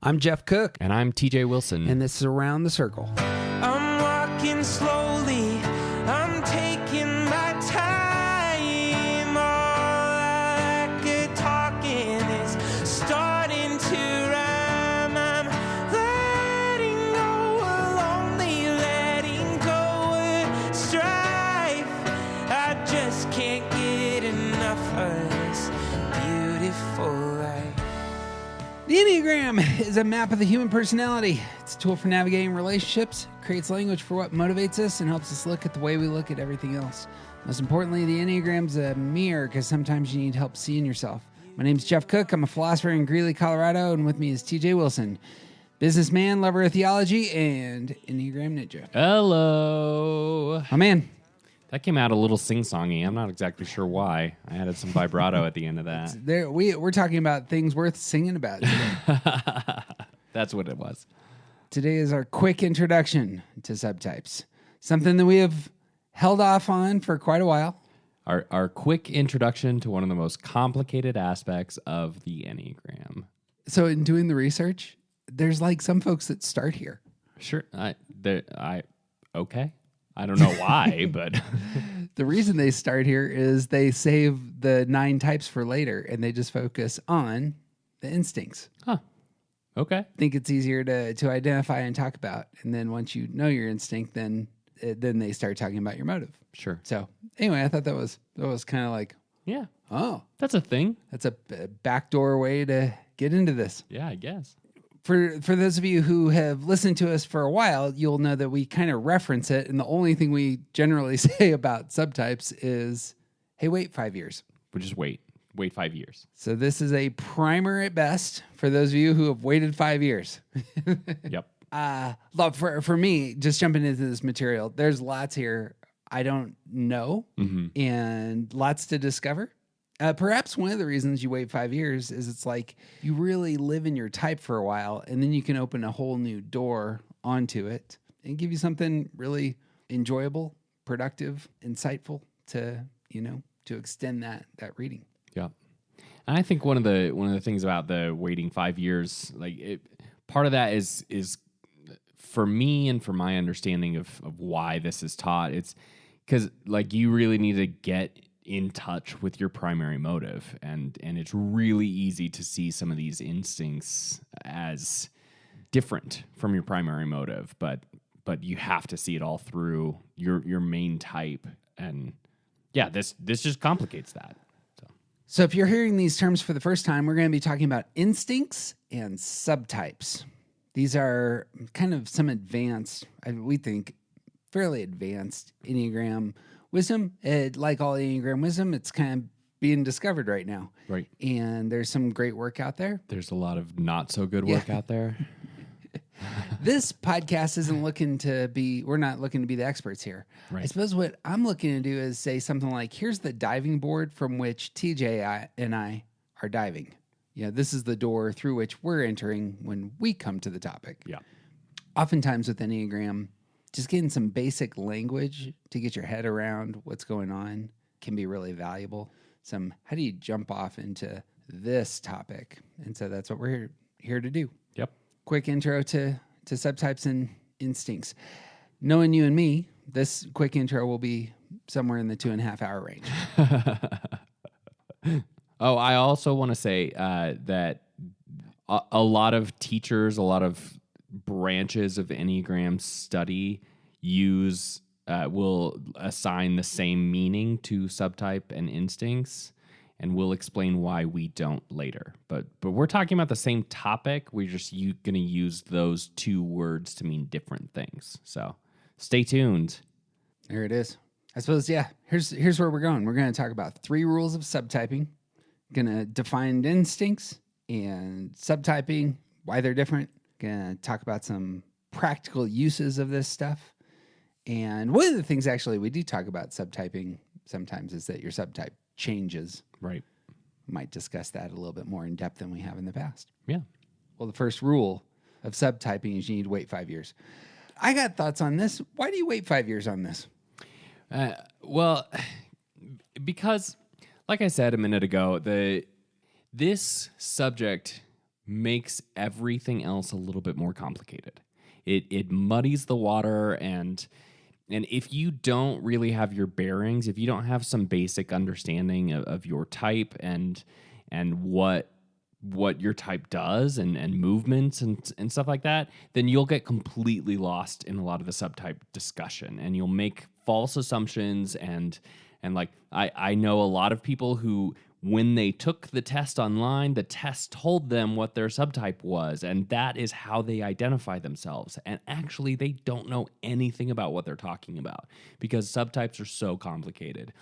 I'm Jeff Cook, And I'm TJ Wilson. and this is Around the Circle. I'm walking slowly, I'm taking my time. All I could talking is starting to rhyme. I'm letting go of lonely, letting go of strife. I just can't get enough of this beautiful life. The Enneagram is a map of the human personality. It's a tool for navigating relationships, creates language for what motivates us, and helps us look at the way we look at everything else. Most importantly, the Enneagram's a mirror because sometimes you need help seeing yourself. My name's Jeff Cook. I'm a philosopher in Greeley, Colorado, and with me is TJ Wilson, businessman, lover of theology, and Enneagram ninja. Hello. Oh, man. That came out a little sing-songy. I'm not exactly sure why. I added some vibrato at the end of that. We're talking about things worth singing about today. That's what it was. Today is our quick introduction to subtypes, something that we have held off on for quite a while. Our quick introduction to one of the most complicated aspects of the Enneagram. So in doing the research, there's like some folks that start here. Sure. Okay. I don't know why, but The reason they start here is they save the 9 types for later, and they just focus on the instincts. okay. I think it's easier to identify and talk about. And then once you know your instinct, then they start talking about your motive. Sure. So anyway, I thought that was kind of like, Yeah. oh, That's a thing. that's a backdoor way to get into this. Yeah, I guess. For those of you who have listened to us for a while, you'll know that we kind of reference it, and the only thing we generally say about subtypes is, hey, wait 5 years. We'll just wait 5 years. So this is a primer at best for those of you who have waited 5 years. Yep. Look, for me, just jumping into this material, there's lots here I don't know and lots to discover. Perhaps one of the reasons you wait 5 years is it's like you really live in your type for a while, and then you can open a whole new door onto it and give you something really enjoyable, productive, insightful to extend that reading. Yeah. And I think one of the things about the waiting 5 years, part of that is for me and for my understanding of why this is taught, it's because you really need to get in touch with your primary motive, and it's really easy to see some of these instincts as different from your primary motive, but you have to see it all through your main type, and yeah, this just complicates that. So if you're hearing these terms for the first time, we're going to be talking about instincts and subtypes. These are kind of some advanced, we think, fairly advanced Enneagram wisdom. Like all Enneagram wisdom, it's kind of being discovered right now. Right. And there's some great work out there. There's a lot of not so good work out there. This podcast isn't we're not looking to be the experts here. Right. I suppose what I'm looking to do is say something like, here's the diving board from which TJ and I are diving. This is the door through which we're entering when we come to the topic. Yeah. Oftentimes with Enneagram, just getting some basic language to get your head around what's going on can be really valuable. How do you jump off into this topic? And so that's what we're here to do. Yep. Quick intro to subtypes and instincts. Knowing you and me, this quick intro will be somewhere in the 2.5 hour range. Oh, I also want to say that a lot of teachers, a lot of branches of Enneagram study will assign the same meaning to subtype and instincts, and we'll explain why we don't later. But we're talking about the same topic. We're just going to use those two words to mean different things. So stay tuned. There it is. I suppose, yeah, here's where we're going. We're going to talk about 3 rules of subtyping. Going to define instincts and subtyping, why they're different. Going to talk about some practical uses of this stuff. And one of the things actually we do talk about subtyping sometimes is that your subtype changes. Right. Might discuss that a little bit more in depth than we have in the past. Yeah. Well, the first rule of subtyping is you need to wait 5 years. I got thoughts on this. Why do you wait 5 years on this? Well, because, like I said a minute ago, this subject makes everything else a little bit more complicated. It muddies the water, and if you don't really have your bearings, if you don't have some basic understanding of your type and what your type does and movements and stuff like that, then you'll get completely lost in a lot of the subtype discussion, and you'll make false assumptions and like I know a lot of people who, when they took the test online, the test told them what their subtype was, and that is how they identify themselves. And actually, they don't know anything about what they're talking about because subtypes are so complicated.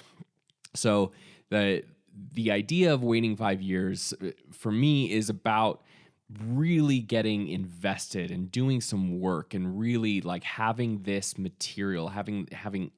So the idea of waiting 5 years for me is about really getting invested and doing some work and really like having this material, having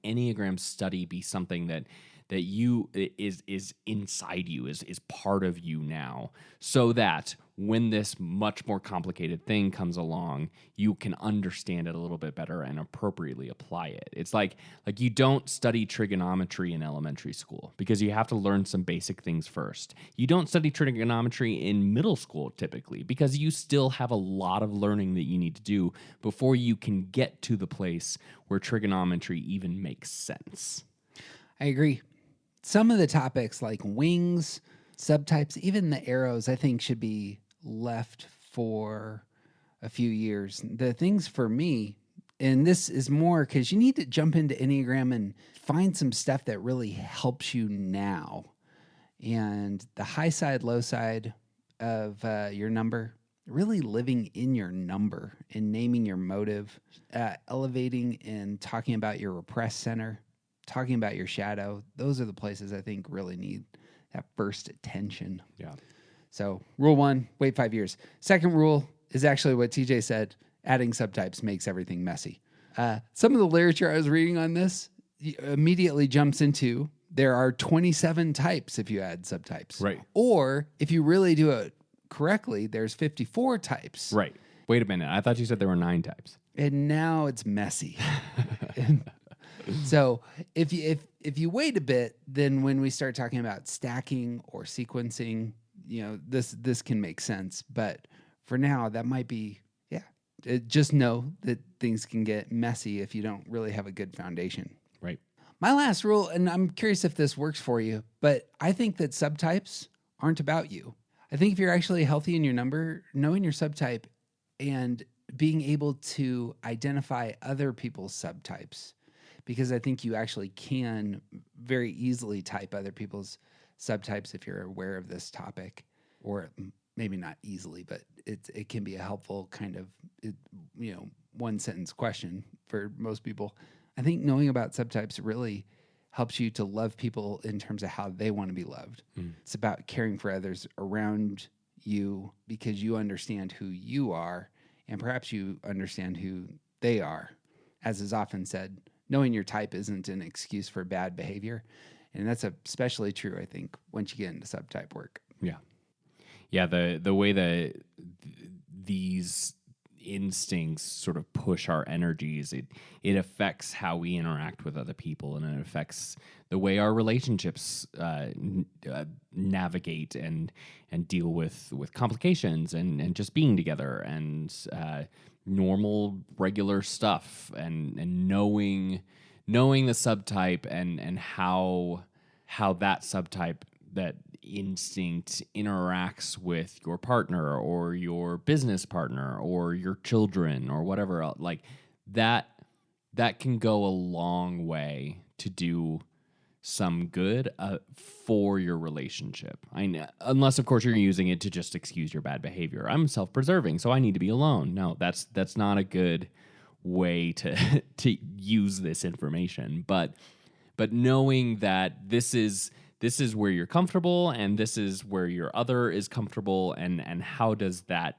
Enneagram study be something that you is inside you, is part of you now, so that when this much more complicated thing comes along, you can understand it a little bit better and appropriately apply it. It's like you don't study trigonometry in elementary school because you have to learn some basic things first. You don't study trigonometry in middle school typically because you still have a lot of learning that you need to do before you can get to the place where trigonometry even makes sense. I agree. Some of the topics like wings, subtypes, even the arrows, I think should be left for a few years. The things for me, and this is more because you need to jump into Enneagram and find some stuff that really helps you now. And the high side, low side of your number, really living in your number and naming your motive, elevating and talking about your repressed center, talking about your shadow. Those are the places I think really need that first attention. Yeah. So rule 1, wait 5 years. Second rule is actually what TJ said. Adding subtypes makes everything messy. Some of the literature I was reading on this immediately jumps into there are 27 types if you add subtypes. Right. Or if you really do it correctly, there's 54 types. Right. Wait a minute. I thought you said there were 9 types. And now it's messy. So if you wait a bit, then when we start talking about stacking or sequencing, this can make sense. But for now, that might be, just know that things can get messy if you don't really have a good foundation. Right. My last rule, and I'm curious if this works for you, but I think that subtypes aren't about you. I think if you're actually healthy in your number, knowing your subtype and being able to identify other people's subtypes, because I think you actually can very easily type other people's subtypes if you're aware of this topic, or maybe not easily, but it can be a helpful kind of one sentence question for most people. I think knowing about subtypes really helps you to love people in terms of how they want to be loved. It's about caring for others around you because you understand who you are, and perhaps you understand who they are. As is often said, knowing your type isn't an excuse for bad behavior. And that's especially true, I think, once you get into subtype work. Yeah. Yeah, the way that these instincts sort of push our energies, it affects how we interact with other people, and it affects the way our relationships navigate and deal with complications and just being together and normal, regular stuff, and knowing the subtype and how that subtype, that instinct, interacts with your partner or your business partner or your children or whatever else, like that can go a long way to do some good for your relationship. I know, unless of course you're using it to just excuse your bad behavior. I'm self-preserving, so I need to be alone. No, that's not a good way to use this information. But knowing that this is where you're comfortable and this is where your other is comfortable, and how does that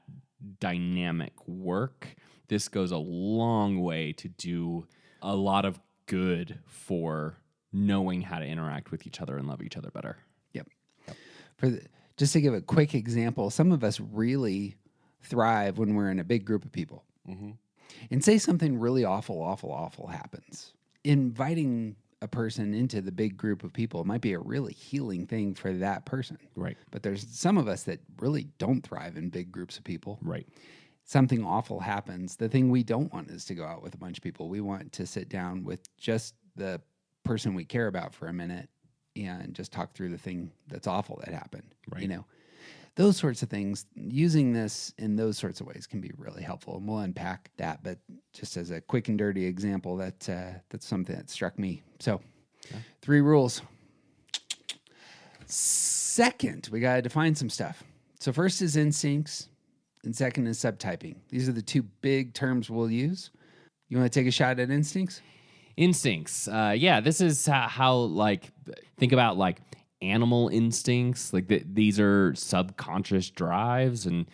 dynamic work? This goes a long way to do a lot of good for knowing how to interact with each other and love each other better. Yep. Just to give a quick example, some of us really thrive when we're in a big group of people. Mm-hmm. And say something really awful happens. Inviting a person into the big group of people. It might be a really healing thing for that person. Right. But there's some of us that really don't thrive in big groups of people. Right. Something awful happens. The thing we don't want is to go out with a bunch of people. We want to sit down with just the person we care about for a minute and just talk through the thing that's awful that happened. Right. You know, those sorts of things, using this in those sorts of ways can be really helpful. And we'll unpack that. But just as a quick and dirty example, that's something that struck me. So 3 rules. Second, we got to define some stuff. So first is instincts, and second is subtyping. These are the 2 big terms we'll use. You want to take a shot at instincts? Instincts. Yeah, this is how like, think about like animal instincts. Like these are subconscious drives. And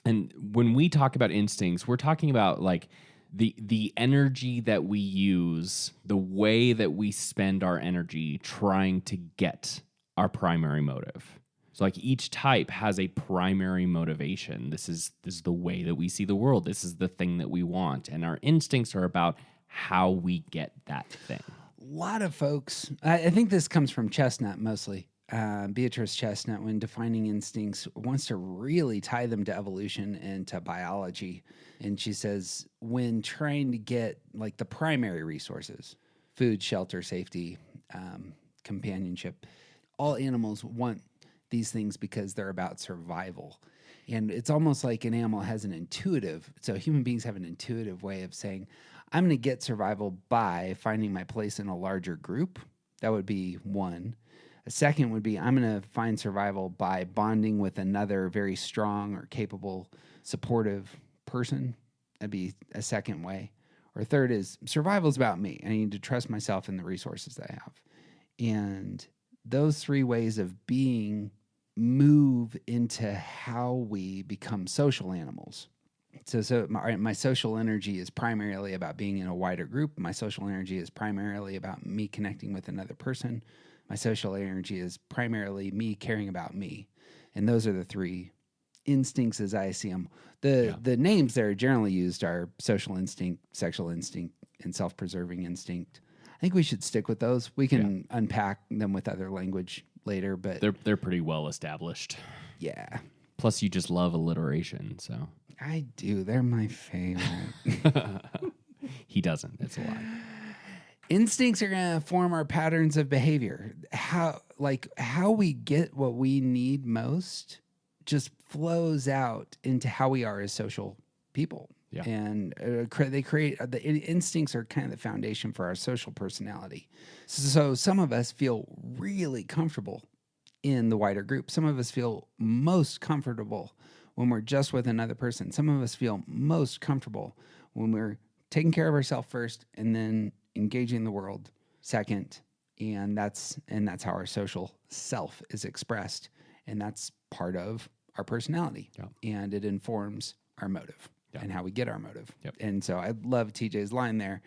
when we talk about instincts, we're talking about like the energy that we use, the way that we spend our energy trying to get our primary motive. So like each type has a primary motivation. This is the way that we see the world. This is the thing that we want. And our instincts are about how we get that thing. A lot of folks, I think this comes from Chestnut mostly. Beatrice Chestnut, when defining instincts, wants to really tie them to evolution and to biology. And she says, when trying to get like the primary resources, food, shelter, safety, companionship, all animals want these things because they're about survival. And it's almost like an animal has an intuitive, so human beings have an intuitive way of saying, I'm going to get survival by finding my place in a larger group. That would be one. A second would be, I'm going to find survival by bonding with another very strong or capable, supportive person. That'd be a second way. Or third is, survival is about me. I need to trust myself and the resources that I have. And those 3 ways of being move into how we become social animals. So my social energy is primarily about being in a wider group. My social energy is primarily about me connecting with another person. My social energy is primarily me caring about me. And those are the 3 instincts as I see them. The names that are generally used are social instinct, sexual instinct, and self-preserving instinct. I think we should stick with those. We can unpack them with other language later, but they're pretty well established. Yeah. Plus, you just love alliteration, so I do. They're my favorite. He doesn't. It's a lie. Instincts are going to form our patterns of behavior. How we get what we need most just flows out into how we are as social people. Yeah. And they create the instincts are kind of the foundation for our social personality. So some of us feel really comfortable in the wider group. Some of us feel most comfortable when we're just with another person. Some of us feel most comfortable when we're taking care of ourselves first and then engaging the world second. And that's how our social self is expressed. And that's part of our personality. Yeah. And it informs our motive. Yep. And how we get our motive. Yep. And so I love TJ's line there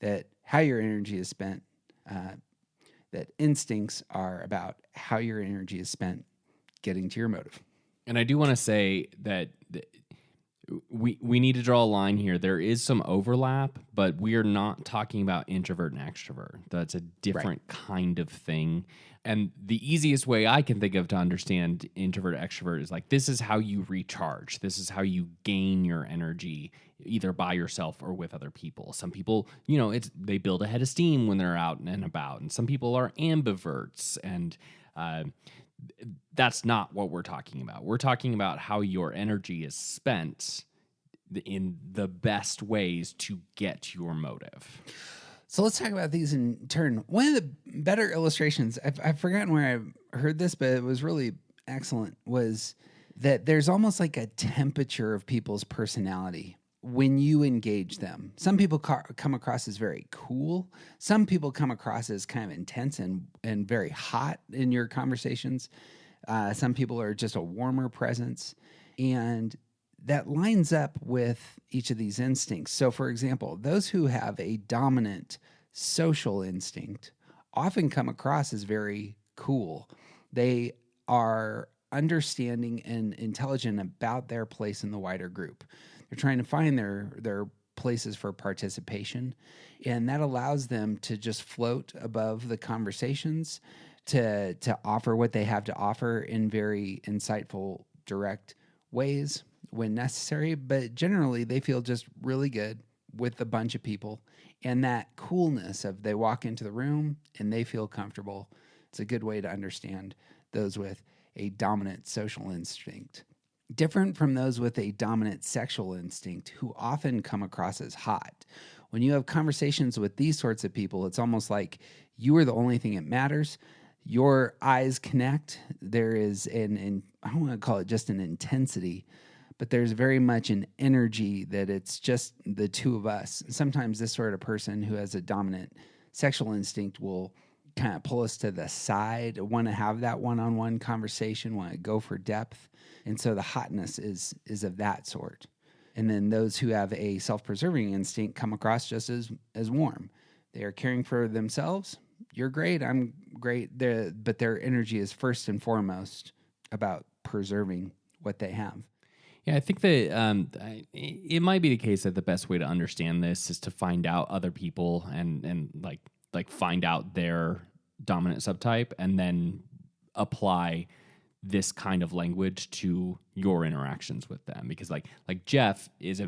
that how your energy is spent, that instincts are about how your energy is spent getting to your motive. And I do want to say that we need to draw a line here. There is some overlap, but we are not talking about introvert and extrovert. That's a different kind of thing. And the easiest way I can think of to understand introvert extrovert is like, this is how you recharge. This is how you gain your energy, either by yourself or with other people. Some people, they build a head of steam when they're out and about. And some people are ambiverts. And that's not what we're talking about. We're talking about how your energy is spent in the best ways to get your motive. So let's talk about these in turn. One of the better illustrations, I've forgotten where I heard this, but it was really excellent, was that there's almost like a temperature of people's personality when you engage them. Some people come across as very cool. Some people come across as kind of intense and very hot in your conversations. Some people are just a warmer presence. And that lines up with each of these instincts. So, for example, those who have a dominant social instinct often come across as very cool. They are understanding and intelligent about their place in the wider group. They're trying to find their places for participation. And that allows them to just float above the conversations, to offer what they have to offer in very insightful, direct ways when necessary. But generally, they feel just really good with a bunch of people. And that coolness of they walk into the room and they feel comfortable. It's a good way to understand those with a dominant social instinct. Different from those with a dominant sexual instinct, who often come across as hot. When you have conversations with these sorts of people, it's almost like you are the only thing that matters. Your eyes connect. There is I don't want to call it just an intensity, but there's very much an energy that it's just the two of us. Sometimes this sort of person who has a dominant sexual instinct will kind of pull us to the side, want to have that one-on-one conversation, want to go for depth. And so the hotness is of that sort. And then those who have a self-preserving instinct come across just as warm. They are caring for themselves. You're great, I'm great. But their energy is first and foremost about preserving what they have. Yeah, I think that it might be the case that the best way to understand this is to find out other people and like find out their dominant subtype and then apply this kind of language to your interactions with them. Because like Jeff is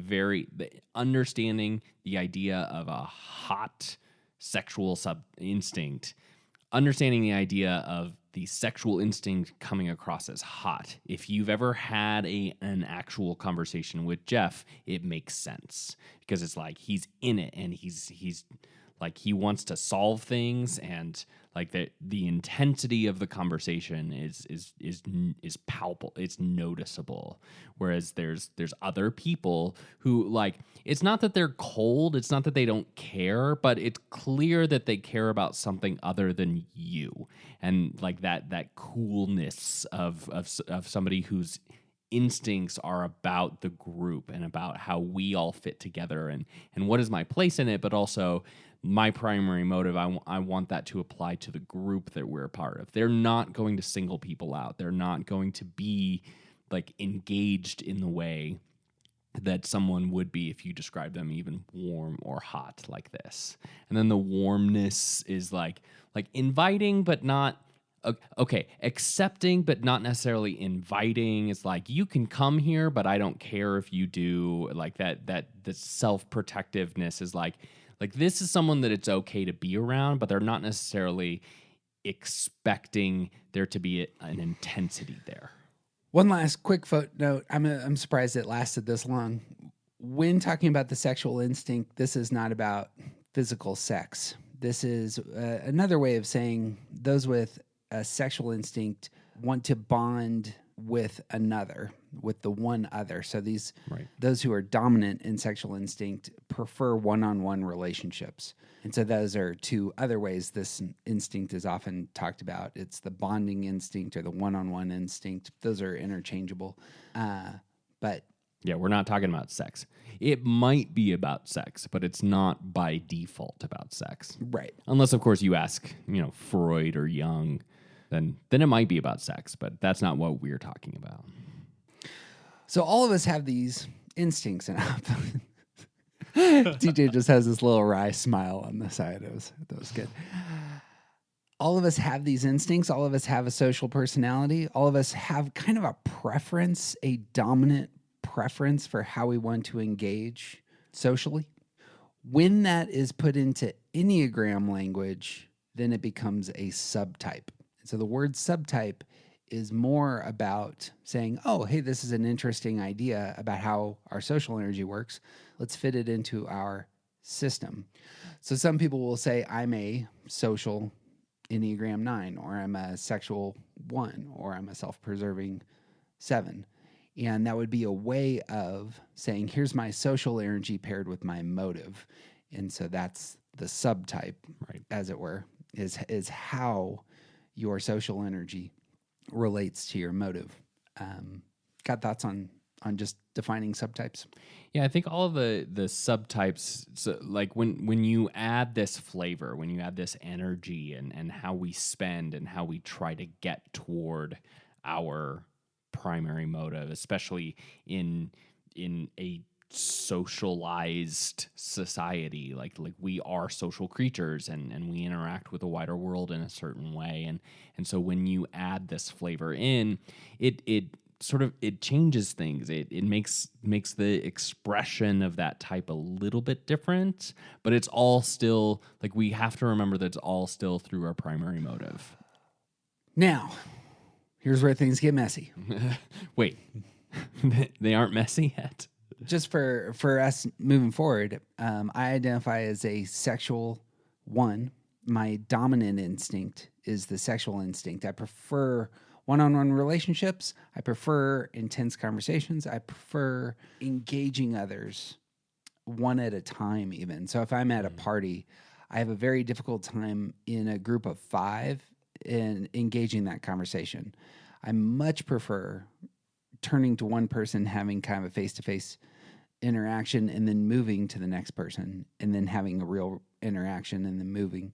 understanding the idea of a hot sexual instinct, understanding the idea of the sexual instinct coming across as hot. If you've ever had an actual conversation with Jeff, it makes sense because it's like he's in it and he's like he wants to solve things, and like the intensity of the conversation is palpable, it's noticeable. Whereas there's other people who, like, it's not that they're cold, it's not that they don't care, but it's clear that they care about something other than you, and like that coolness of somebody whose instincts are about the group and about how we all fit together and what is my place in it, but also my primary motive. I want that to apply to the group that we're a part of. They're not going to single people out. They're not going to be like engaged in the way that someone would be if you describe them even warm or hot like this. And then the warmness is like inviting, but not accepting, but not necessarily inviting. It's like, you can come here, but I don't care if you do. Like that the self-protectiveness is like this is someone that it's okay to be around, but they're not necessarily expecting there to be an intensity there. One last quick footnote. I'm surprised it lasted this long. When talking about the sexual instinct, this is not about physical sex. This is another way of saying those with a sexual instinct want to bond with another, with the one other. So those who are dominant in sexual instinct prefer one-on-one relationships. And so those are two other ways this instinct is often talked about. It's the bonding instinct or the one-on-one instinct. Those are interchangeable. But yeah, we're not talking about sex. It might be about sex, but it's not by default about sex. Right. Unless, of course, you ask, Freud or Jung, then it might be about sex, but that's not what we're talking about. So all of us have these instincts. And DJ just has this little wry smile on the side. That was good. All of us have these instincts. All of us have a social personality. All of us have kind of a preference, a dominant preference for how we want to engage socially. When that is put into Enneagram language, then it becomes a subtype. So the word subtype is more about saying, oh, hey, this is an interesting idea about how our social energy works. Let's fit it into our system. So some people will say, I'm a social Enneagram 9, or I'm a sexual 1, or I'm a self-preserving 7. And that would be a way of saying, here's my social energy paired with my motive. And so that's the subtype, right, as it were, is how your social energy relates to your motive. Got thoughts on just defining subtypes? Yeah, I think all of the subtypes, so like when you add this flavor, when you add this energy and how we spend and how we try to get toward our primary motive, especially in a socialized society. Like we are social creatures, and we interact with the wider world in a certain way. And so when you add this flavor in, it sort of it changes things. It makes the expression of that type a little bit different, but it's all still like we have to remember that it's all still through our primary motive. Now, here's where things get messy. Wait, they aren't messy yet? Just for us moving forward, I identify as a sexual one. My dominant instinct is the sexual instinct. I prefer one-on-one relationships. I prefer intense conversations. I prefer engaging others one at a time even. So if I'm at a party, I have a very difficult time in a group of 5 in engaging that conversation. I much prefer turning to one person, having kind of a face-to-face interaction, and then moving to the next person, and then having a real interaction, and then moving.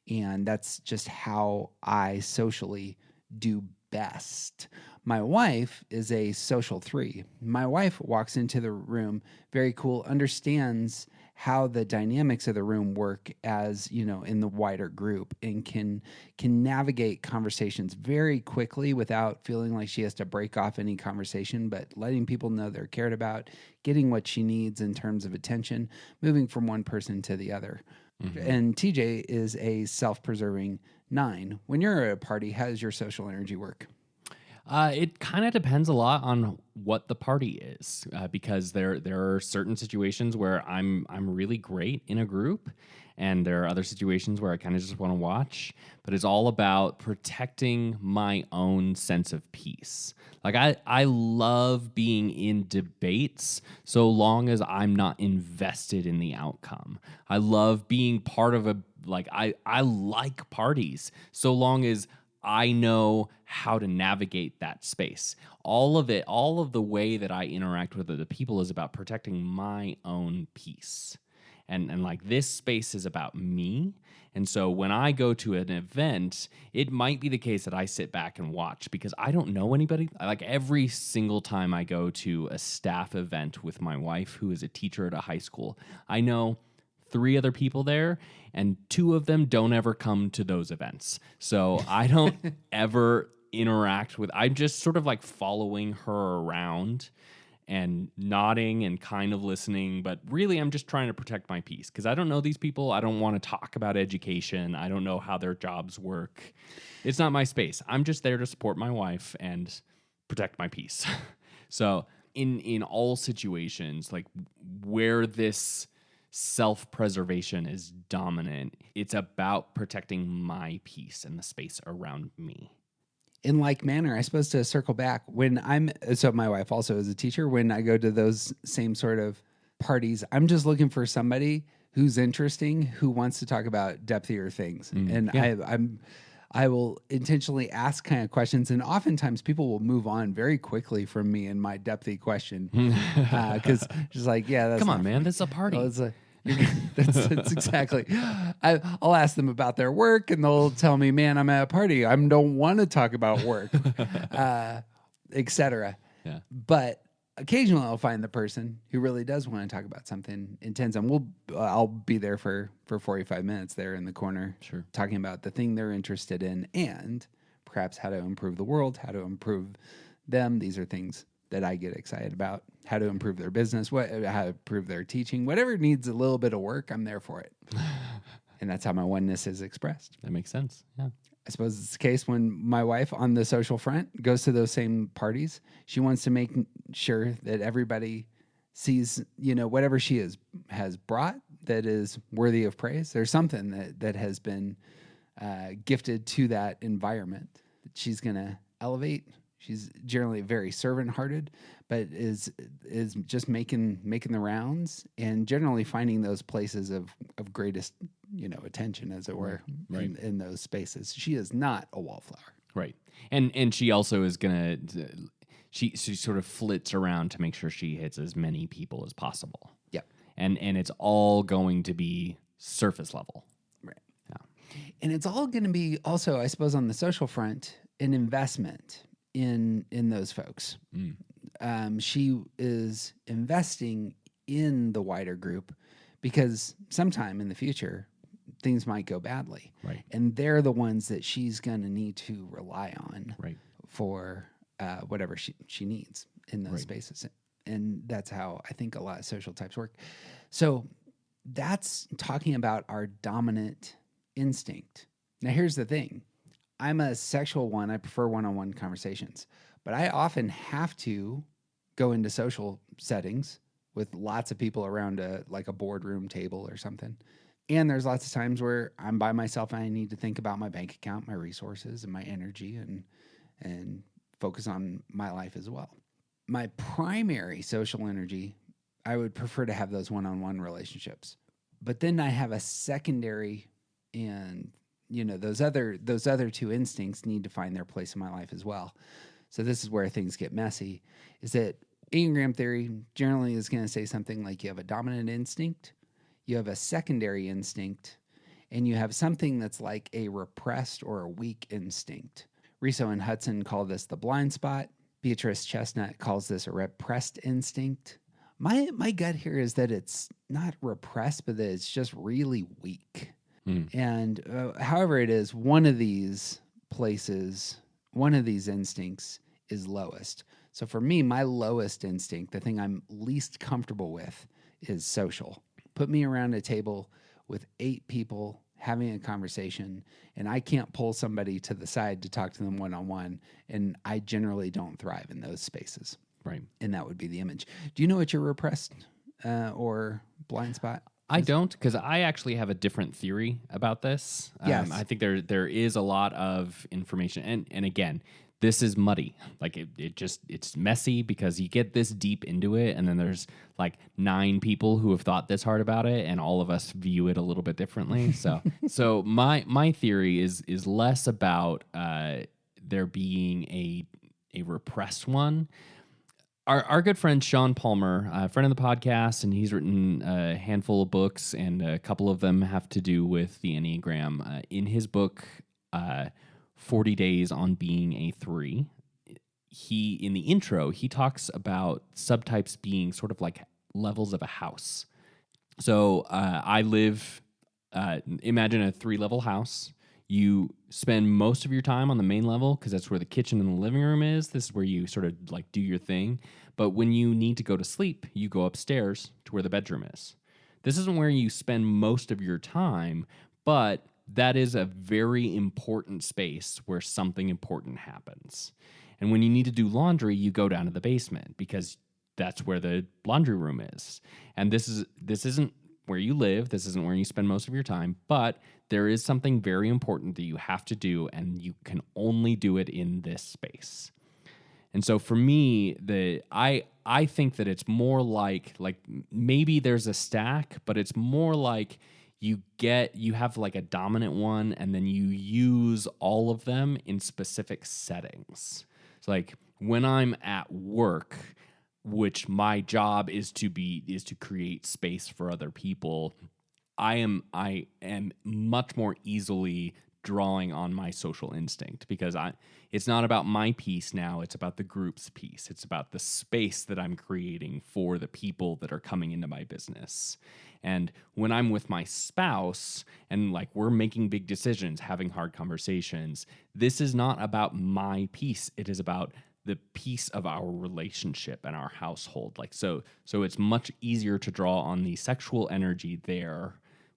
And that's just how I socially do best. My wife is a social 3. My wife walks into the room, very cool, understands how the dynamics of the room work as, in the wider group, and can navigate conversations very quickly without feeling like she has to break off any conversation, but letting people know they're cared about, getting what she needs in terms of attention, moving from one person to the other. Mm-hmm. And TJ is a self-preserving 9. When you're at a party, how does your social energy work? It kind of depends a lot on what the party is, because there are certain situations where I'm really great in a group, and there are other situations where I kind of just want to watch. But it's all about protecting my own sense of peace. Like I love being in debates so long as I'm not invested in the outcome. I love being part of I like parties so long as I know how to navigate that space. All of the way that I interact with other people is about protecting my own peace. And like this space is about me. And so when I go to an event, it might be the case that I sit back and watch because I don't know anybody. Like every single time I go to a staff event with my wife, who is a teacher at a high school, I know 3 other people there, and 2 of them don't ever come to those events. So I don't ever interact with, I'm just sort of like following her around and nodding and kind of listening, but really I'm just trying to protect my peace because I don't know these people. I don't want to talk about education. I don't know how their jobs work. It's not my space. I'm just there to support my wife and protect my peace. So in all situations, like where this self-preservation is dominant, it's about protecting my peace and the space around me. In like manner, I suppose to circle back, so my wife also is a teacher, when I go to those same sort of parties, I'm just looking for somebody who's interesting, who wants to talk about depthier things. I will intentionally ask kind of questions, and oftentimes people will move on very quickly from me and my depthy question. Because just like, yeah, that's come on, man, this is a party. Well, that's exactly. I'll ask them about their work, and they'll tell me, "Man, I'm at a party. I don't want to talk about work, etc." Yeah. But occasionally, I'll find the person who really does want to talk about something intense, and I'll be there for 45 minutes there in the corner, sure, talking about the thing they're interested in, and perhaps how to improve the world, how to improve them. These are things that I get excited about. How to improve their business, how to improve their teaching, whatever needs a little bit of work, I'm there for it. And that's how my oneness is expressed. That makes sense. Yeah. I suppose it's the case when my wife on the social front goes to those same parties. She wants to make sure that everybody sees, whatever she has brought that is worthy of praise. There's something that has been gifted to that environment that she's going to elevate. She's generally very servant-hearted, but is just making the rounds and generally finding those places of greatest, attention, as it were, right. in those spaces. She is not a wallflower. Right. And she also is going to, she sort of flits around to make sure she hits as many people as possible. Yep. And it's all going to be surface level. Right. Yeah. And it's all going to be also, I suppose, on the social front, an investment in those folks. She is investing in the wider group, because sometime in the future things might go badly. Right. And they're the ones that she's going to need to rely on Right. for whatever she needs in those spaces. And that's how I think a lot of social types work. So that's talking about our dominant instinct. Now, here's the thing. I'm a sexual one. I prefer one-on-one conversations, but I often have to go into social settings with lots of people around like a boardroom table or something. And there's lots of times where I'm by myself and I need to think about my bank account, my resources, and my energy, and focus on my life as well. My primary social energy, I would prefer to have those one-on-one relationships. But then I have a secondary, and those other two instincts need to find their place in my life as well. So this is where things get messy, is that Enneagram theory generally is going to say something like you have a dominant instinct, you have a secondary instinct, and you have something that's like a repressed or a weak instinct. Riso and Hudson call this the blind spot. Beatrice Chestnut calls this a repressed instinct. My gut here is that it's not repressed, but that it's just really weak. And however it is, one of these places, one of these instincts is lowest. So for me, my lowest instinct, the thing I'm least comfortable with, is social. Put me around a table with 8 people having a conversation, and I can't pull somebody to the side to talk to them one-on-one, and I generally don't thrive in those spaces. Right. And that would be the image. Do you know what your repressed or blind spot is? I don't, because I actually have a different theory about this. Yes. I think there is a lot of information, and again, this is muddy. Like it's messy because you get this deep into it, and then there's like 9 people who have thought this hard about it, and all of us view it a little bit differently. So my theory is less about there being a repressed one. Our good friend Sean Palmer, a friend of the podcast, and he's written a handful of books, and a couple of them have to do with the Enneagram. In his book, 40 Days on Being a 3, in the intro, he talks about subtypes being sort of like levels of a house. So I live, imagine a 3-level house. You spend most of your time on the main level because that's where the kitchen and the living room is. This is where you sort of like do your thing. But when you need to go to sleep, you go upstairs to where the bedroom is. This isn't where you spend most of your time, but that is a very important space where something important happens. And when you need to do laundry, you go down to the basement because that's where the laundry room is. And this isn't where you live. This isn't where you spend most of your time, but there is something very important that you have to do, and you can only do it in this space. And so for me, I think that it's more like maybe there's a stack, but it's more like you have like a dominant one, and then you use all of them in specific settings. It's like when I'm at work, which my job is to create space for other people, I am much more easily drawing on my social instinct because it's not about my piece now, it's about the group's piece. It's about the space that I'm creating for the people that are coming into my business. And when I'm with my spouse and like we're making big decisions, having hard conversations, this is not about my piece. It is about the piece of our relationship and our household. Like so it's much easier to draw on the sexual energy there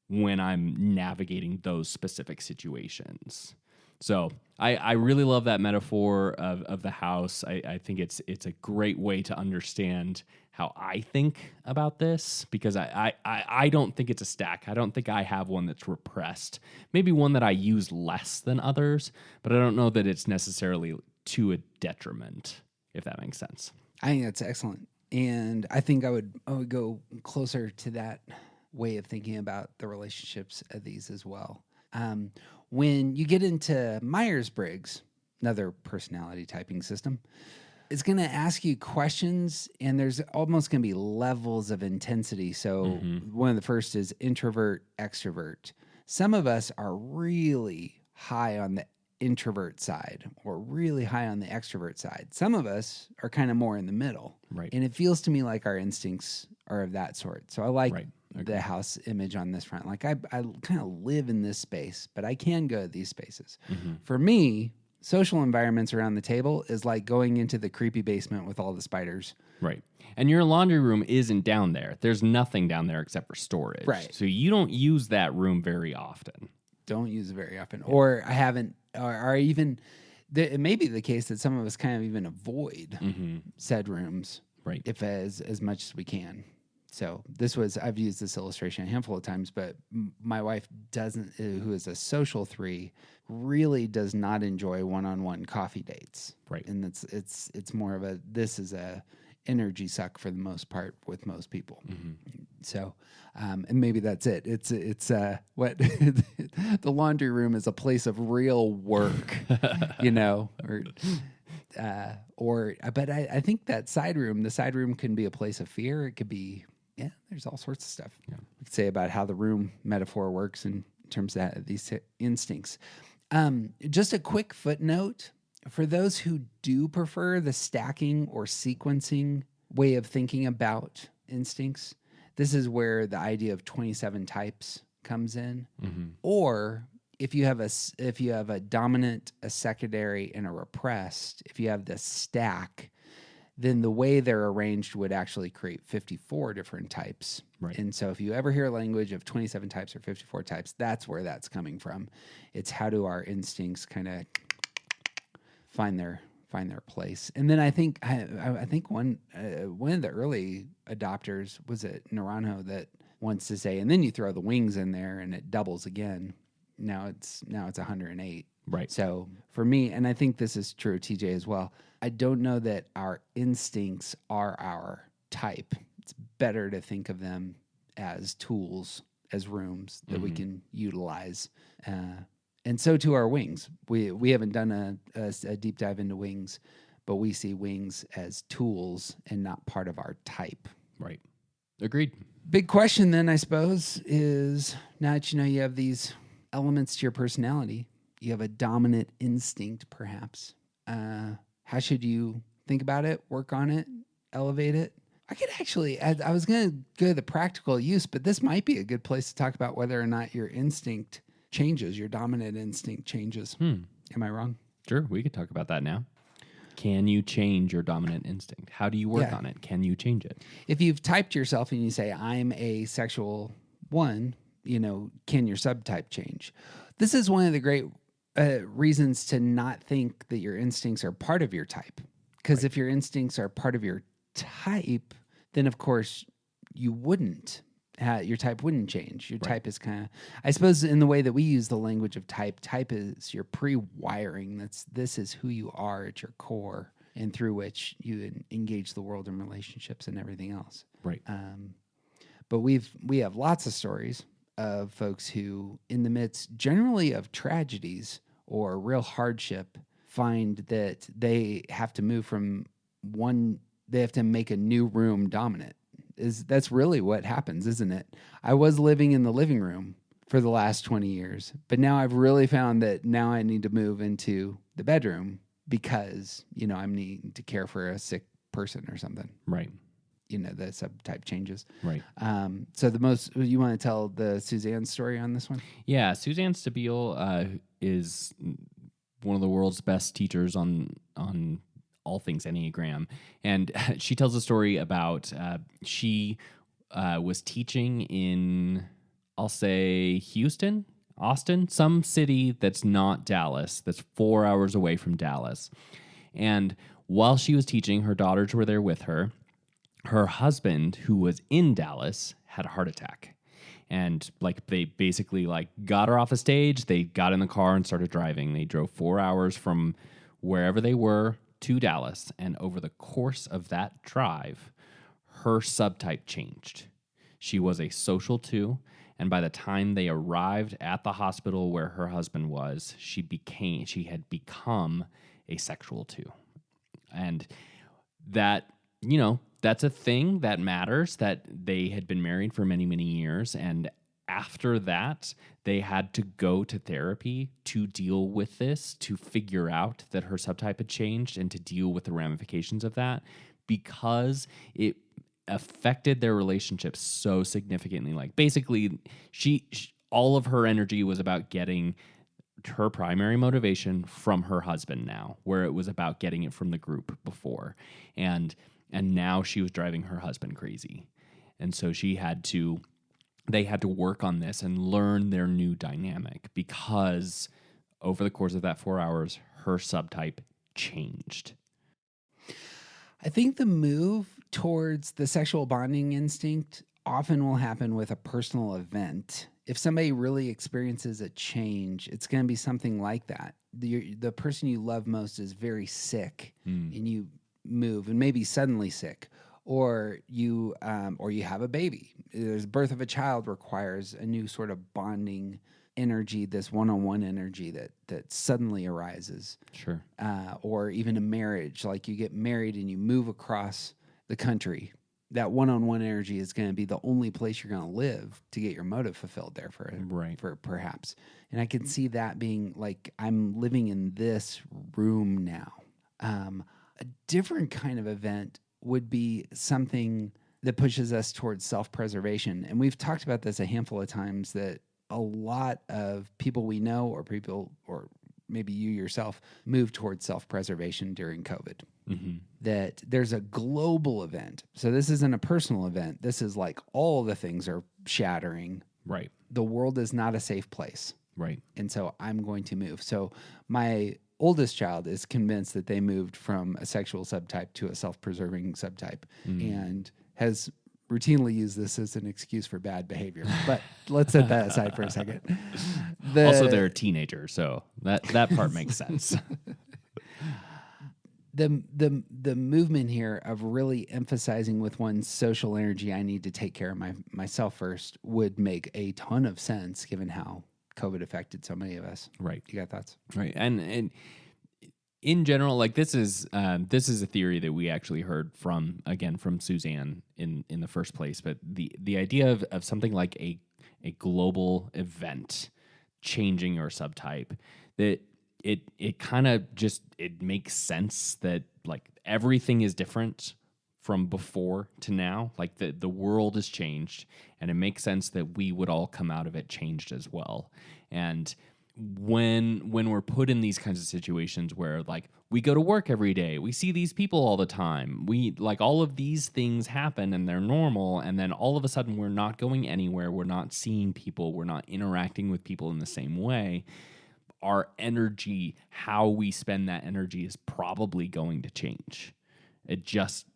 when I'm navigating those specific situations. So I really love that metaphor of the house. I think it's a great way to understand how I think about this, because I don't think it's a stack. I don't think I have one that's repressed. Maybe one that I use less than others, but I don't know that it's necessarily to a detriment, if that makes sense. I think that's excellent. And I think I would go closer to that way of thinking about the relationships of these as well. When you get into Myers-Briggs, another personality typing system, it's going to ask you questions, and there's almost going to be levels of intensity. So one of the first is introvert, extrovert. Some of us are really high on the introvert side or really high on the extrovert side. Some of us are kind of more in the middle. Right. And it feels to me like our instincts are of that sort. So I like Right. the house image on this front. Like I kind of live in this space, but I can go to these spaces. For me, social environments around the table is like going into the creepy basement with all the spiders. Right. And your laundry room isn't down there. There's nothing down there except for storage. Right. So you don't use that room very often. Don't use it very often. Or I haven't, or even, it may be the case that some of us kind of even avoid said rooms. Right. If as much as we can. So I've used this illustration a handful of times, but my wife doesn't, who is a social 3, really does not enjoy one-on-one coffee dates. Right. And it's more of this is a energy suck for the most part with most people. So, and maybe that's it. It's what the laundry room is a place of real work, but I think that the side room can be a place of fear. It could be, there's all sorts of stuff we could say about how the room metaphor works in terms of these instincts. Just a quick footnote for those who do prefer the stacking or sequencing way of thinking about instincts. This is where the idea of 27 types comes in, or if you have a dominant, a secondary, and a repressed, if you have the stack, then the way they're arranged would actually create 54 different types. Right. And so if you ever hear language of 27 types or 54 types, that's where that's coming from. It's how do our instincts kind of find their place. And then I think one of the early adopters was at Naranjo that wants to say, and then you throw the wings in there and it doubles again. Now it's 108. Right. So for me, and I think this is true, TJ, as well, I don't know that our instincts are our type. It's better to think of them as tools, as rooms that we can utilize. And so too our wings. We haven't done a deep dive into wings, but we see wings as tools and not part of our type. Right. Agreed. Big question then, I suppose, is now that you have these elements to your personality, you have a dominant instinct, perhaps. How should you think about it, work on it, elevate it? I could actually, I was going to go to the practical use, but this might be a good place to talk about whether or not your instinct changes, your dominant instinct changes. Am I wrong? Sure, we could talk about that now. Can you change your dominant instinct? How do you work on it? Can you change it? If you've typed yourself and you say, I'm a sexual 1, can your subtype change? This is one of the great reasons to not think that your instincts are part of your type. Because if your instincts are part of your type, then of course you wouldn't. Your type wouldn't change. Your type is kind of, I suppose, in the way that we use the language of type is your pre-wiring. This is who you are at your core, and through which you engage the world in relationships and everything else. Right. But we have lots of stories of folks who, in the midst generally of tragedies or real hardship, find that they have to move from they have to make a new room dominant. That's really what happens, isn't it? I was living in the living room for the last 20 years, but now I've really found that now I need to move into the bedroom because, I'm needing to care for a sick person or something. Right. The subtype changes. Right. So you want to tell the Suzanne story on this one? Yeah. Suzanne Stabile is one of the world's best teachers on all things Enneagram. And she tells a story about she was teaching in, I'll say, Houston, Austin, some city that's not Dallas, that's 4 hours away from Dallas. And while she was teaching, her daughters were there with her. Her husband, who was in Dallas, had a heart attack. And they basically got her off a stage. They got in the car and started driving. They drove 4 hours from wherever they were to Dallas, and over the course of that drive, her subtype changed. She was a social 2, and by the time they arrived at the hospital where her husband was, she had become a sexual 2. And that, that's a thing that matters, that they had been married for many, many years, and after that, they had to go to therapy to deal with this, to figure out that her subtype had changed and to deal with the ramifications of that, because affected their relationship so significantly. Like basically, she all of her energy was about getting her primary motivation from her husband now, where it was about getting it from the group before, and now she was driving her husband crazy, and so they had to work on this and learn their new dynamic, because over the course of that 4 hours, her subtype changed. I think the move towards the sexual bonding instinct often will happen with a personal event. If somebody really experiences a change, it's going to be something like that. The person you love most is very sick, and you move, and maybe suddenly sick, or you have a baby. There's birth of a child requires a new sort of bonding energy, this one-on-one energy that suddenly arises. Sure. Or even a marriage, like you get married and you move across the country. That one-on-one energy is going to be the only place you're going to live to get your motive fulfilled there for perhaps. And I can see that being like, I'm living in this room now. A different kind of event would be something that pushes us towards self-preservation. And we've talked about this a handful of times, that a lot of people we know, or maybe you yourself, move towards self-preservation during COVID. Mm-hmm. That there's a global event. So this isn't a personal event. This is like all the things are shattering. Right. The world is not a safe place. Right. And so I'm going to move. So my oldest child is convinced that they moved from a sexual subtype to a self-preserving subtype, and has routinely used this as an excuse for bad behavior. But let's set that aside for a second. Also, they're a teenager, so that part makes sense. The movement here of really emphasizing with one's social energy, I need to take care of myself first, would make a ton of sense given how COVID affected so many of us. Right. You got thoughts? Right. And in general, like this is a theory that we actually heard from Suzanne in the first place. But the idea of something like a global event changing your subtype, that it kind of just, it makes sense that like everything is different from before to now. Like the world has changed, and it makes sense that we would all come out of it changed as well. And when we're put in these kinds of situations where like we go to work every day, we see these people all the time, we like all of these things happen and they're normal, and then all of a sudden we're not going anywhere, we're not seeing people, we're not interacting with people in the same way, our energy, how we spend that energy, is probably going to change. It just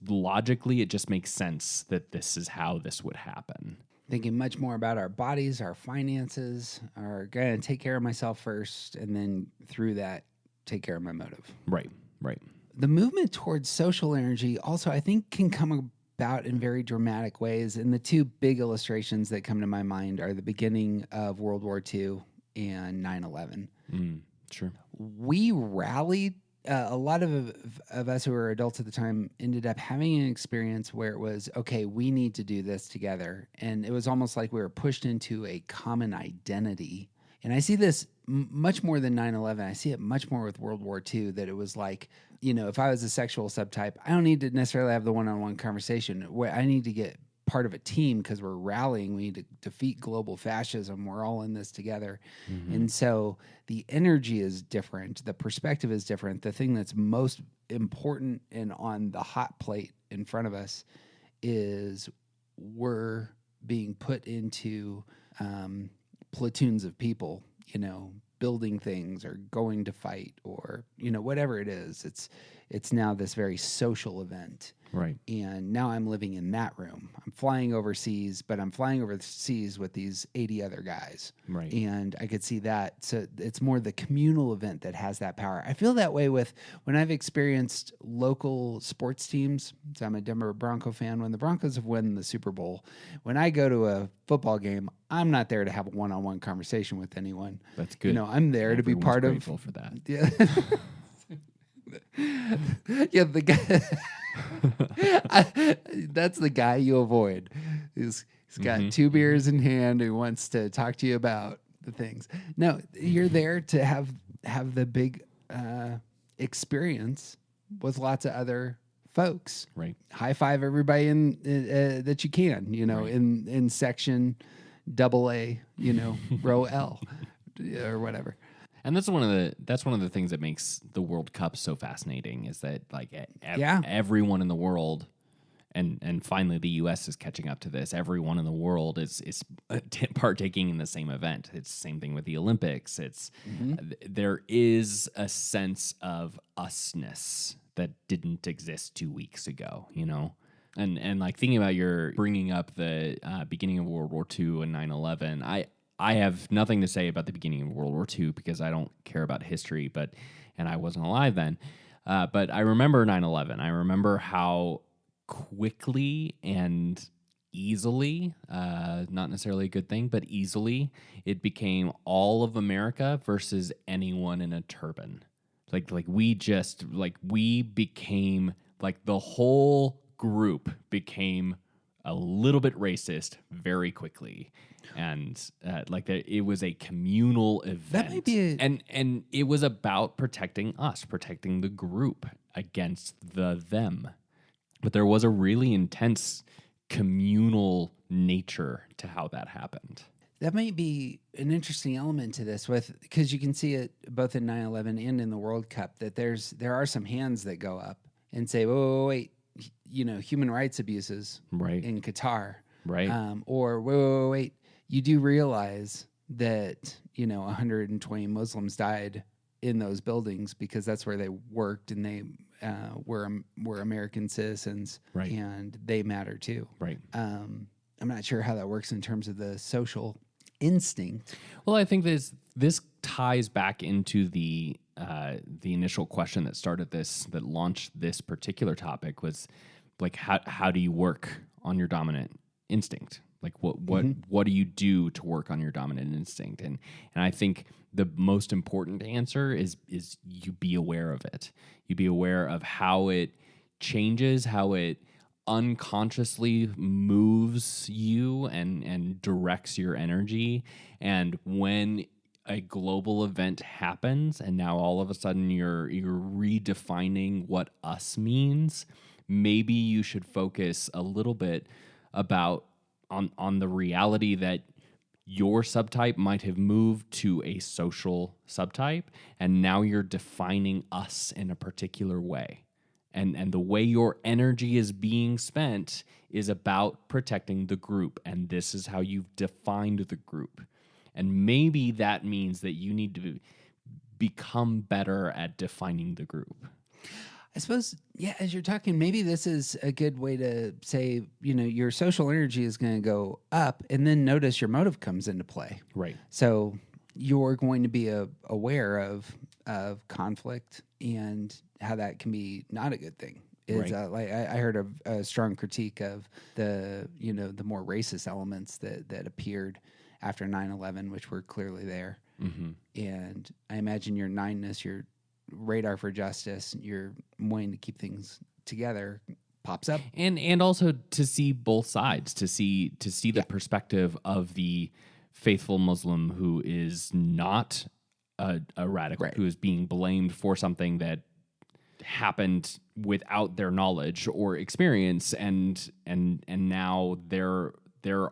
logically, it just makes sense that this is how this would happen. Thinking much more about our bodies, our finances, are going to take care of myself first, and then through that, take care of my motive. Right, right. The movement towards social energy also, I think, can come about in very dramatic ways. And the two big illustrations that come to my mind are the beginning of World War II and 9/11. Sure. We rallied. A lot of us who were adults at the time ended up having an experience where it was, okay, we need to do this together. And it was almost like we were pushed into a common identity. And I see this much more than 9/11. I see it much more with World War II, that it was like, if I was a sexual subtype, I don't need to necessarily have the one-on-one conversation. Where I need to get part of a team because we're rallying. We need to defeat global fascism. We're all in this together. Mm-hmm. And so the energy is different. The perspective is different. The thing that's most important and on the hot plate in front of us is we're being put into platoons of people, building things or going to fight or, whatever it is. It's now this very social event. Right. And now I'm living in that room. I'm flying overseas, but I'm flying overseas with these 80 other guys. Right. And I could see that. So it's more the communal event that has that power. I feel that way with when I've experienced local sports teams. So I'm a Denver Bronco fan. When the Broncos have won the Super Bowl, when I go to a football game, I'm not there to have a one-on-one conversation with anyone. That's good. I'm there Everyone's to be part of. Grateful for that. Yeah. Yeah, the guy. That's the guy you avoid. He's got two beers in hand who wants to talk to you about the things. No, you're there to have the big experience with lots of other folks. Right. High five everybody in that you can, Right. in section AA, row L or whatever. And that's one of the things that makes the World Cup so fascinating is that like everyone in the world, and finally the U.S. is catching up to this. Everyone in the world is partaking in the same event. It's the same thing with the Olympics. It's there is a sense of usness that didn't exist 2 weeks ago. And like thinking about your bringing up the beginning of World War II and 9/11, I have nothing to say about the beginning of World War II because I don't care about history, and I wasn't alive then. But I remember 9/11. I remember how quickly and easily, not necessarily a good thing, but easily, it became all of America versus anyone in a turban. We became like the whole group became a little bit racist very quickly. And it was a communal event. That might be and it was about protecting us, protecting the group against them. But there was a really intense communal nature to how that happened. That might be an interesting element to this, because you can see it both in 9/11 and in the World Cup that there are some hands that go up and say, wait, human rights abuses Right. in Qatar, Right. Or wait, you do realize that 120 Muslims died in those buildings because that's where they worked and they were American citizens, Right. and they matter too. Right. I'm not sure how that works in terms of the social instinct. Well, I think this ties back into the initial question that launched this particular topic was like how do you work on your dominant instinct? Like what do you do to work on your dominant instinct? And I think the most important answer is you be aware of it. You be aware of how it changes, how it unconsciously moves you and directs your energy. And when a global event happens and now all of a sudden you're redefining what us means, maybe you should focus a little bit on the reality that your subtype might have moved to a social subtype, and now you're defining us in a particular way. And the way your energy is being spent is about protecting the group, and this is how you've defined the group. And maybe that means that you need to become better at defining the group. I suppose, yeah, as you're talking, maybe this is a good way to say, your social energy is going to go up, and then notice your motive comes into play. Right. So you're going to be aware of conflict and how that can be not a good thing. Is Right. I heard a strong critique of the more racist elements that appeared after 9/11, which were clearly there. Mm-hmm. And I imagine your 9ness, your radar for justice, you're wanting to keep things together, pops up. And also to see both sides, to see the perspective of the faithful Muslim who is not a radical, Right. who is being blamed for something that happened without their knowledge or experience, and now they're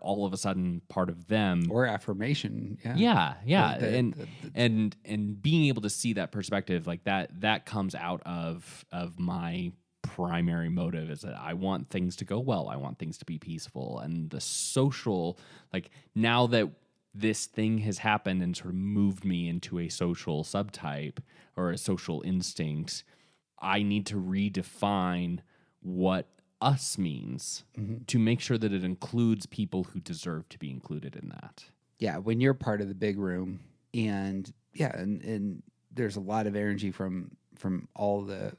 all of a sudden part of them. Or affirmation. Yeah. The- And being able to see that perspective like that comes out of my primary motive is that I want things to go well. I want things to be peaceful. And the social, like now that this thing has happened and sort of moved me into a social subtype or a social instinct, I need to redefine what us means to make sure that it includes people who deserve to be included in that. Yeah, when you're part of the big room, and there's a lot of energy from all the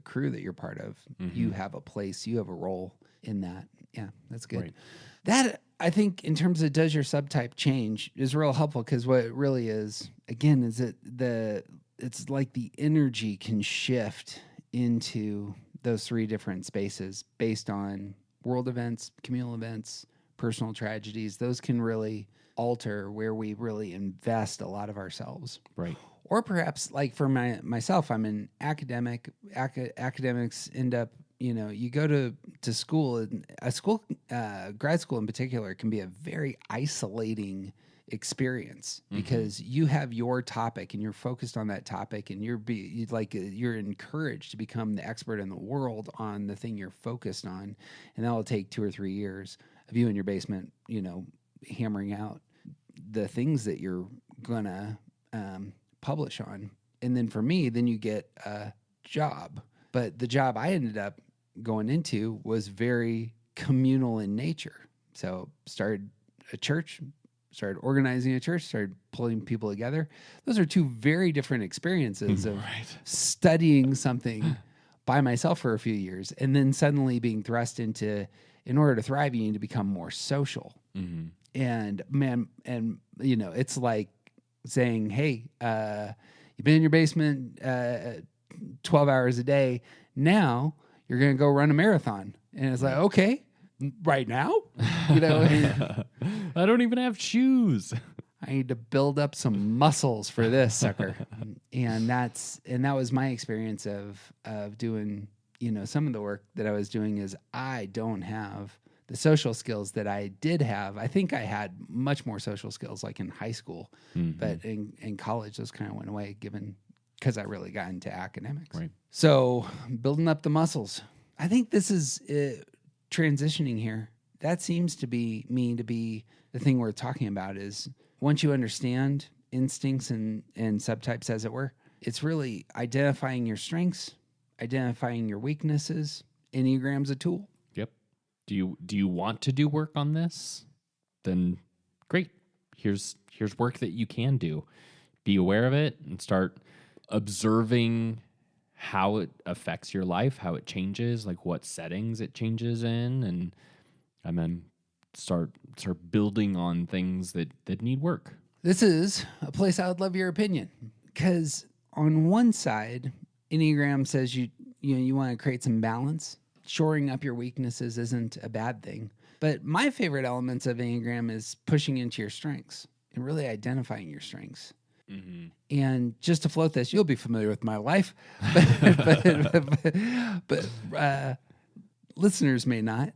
crew that you're part of. You have a place, you have a role in that. Yeah, that's good. Right. That, I think, in terms of does your subtype change, is real helpful, because what it really is, again, is it's like the energy can shift into those three different spaces based on world events, communal events, personal tragedies. Those can really alter where we really invest a lot of ourselves. Right. Or perhaps, like for myself, I'm an academic. Academics end up you go to school, and a school, grad school in particular, can be a very isolating experience because you have your topic and you're focused on that topic, and you're encouraged to become the expert in the world on the thing you're focused on, and that will take 2 or 3 years of you in your basement, hammering out the things that you're gonna publish on. And then for me, then you get a job. But the job I ended up going into was very communal in nature. So started a church, started organizing a church, started pulling people together. Those are 2 very different experiences of studying something by myself for a few years, and then suddenly being thrust into, in order to thrive, you need to become more social. Mm-hmm. And man, it's like saying, hey, you've been in your basement 12 hours a day. Now you're going to go run a marathon. And it's like, okay, right now? I don't even have shoes. I need to build up some muscles for this sucker. and that was my experience of doing, some of the work that I was doing is I don't have the social skills that I did have. I think I had much more social skills like in high school, but in college, those kind of went away because I really got into academics. Right. So building up the muscles. I think this is transitioning here. That seems to be the thing we're talking about is once you understand instincts and subtypes, as it were, it's really identifying your strengths, identifying your weaknesses. Enneagram's a tool. Yep. Do you want to do work on this? Then great. Here's work that you can do. Be aware of it and start observing how it affects your life, how it changes, like what settings it changes in, and then start building on things that need work. This is a place I would love your opinion, because on one side, Enneagram says you want to create some balance. Shoring up your weaknesses isn't a bad thing. But my favorite elements of Enneagram is pushing into your strengths and really identifying your strengths. Mm-hmm. And just to float this, you'll be familiar with my life, but listeners may not.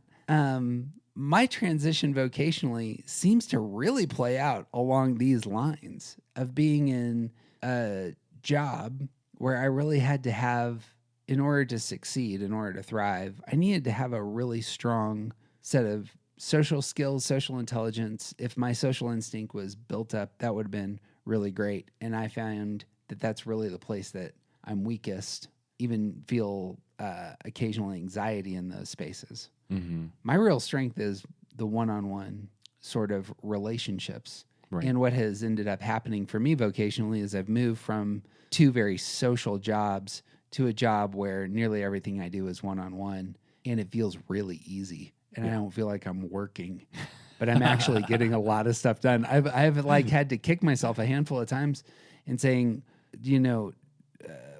My transition vocationally seems to really play out along these lines of being in a job where I really had to have, in order to succeed, in order to thrive, I needed to have a really strong set of social skills, social intelligence. If my social instinct was built up, that would have been really great. And I found that that's really the place that I'm weakest, even feel occasional anxiety in those spaces. Mm-hmm. My real strength is the one-on-one sort of relationships. Right. And what has ended up happening for me vocationally is I've moved from 2 very social jobs to a job where nearly everything I do is one-on-one, and it feels really easy. And I don't feel like I'm working, but I'm actually getting a lot of stuff done. I've like had to kick myself a handful of times and saying,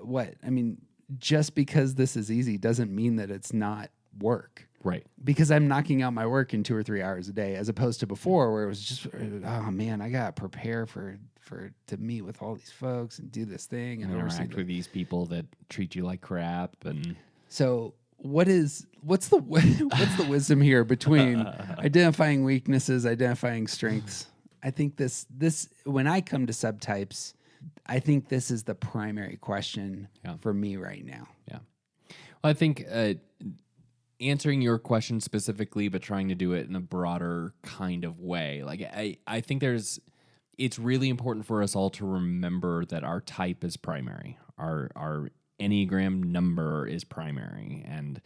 what? I mean, just because this is easy doesn't mean that it's not work. Right. Because I'm knocking out my work in 2 or 3 hours a day, as opposed to before where it was just, oh man, I got to prepare to meet with all these folks and do this thing and interact with these people that treat you like crap. And so what's the wisdom here between identifying weaknesses, identifying strengths? I think this when I come to subtypes, I think this is the primary question for me right now. Yeah. Well, I think answering your question specifically, but trying to do it in a broader kind of way. Like I think it's really important for us all to remember that our type is primary. Our Enneagram number is primary, and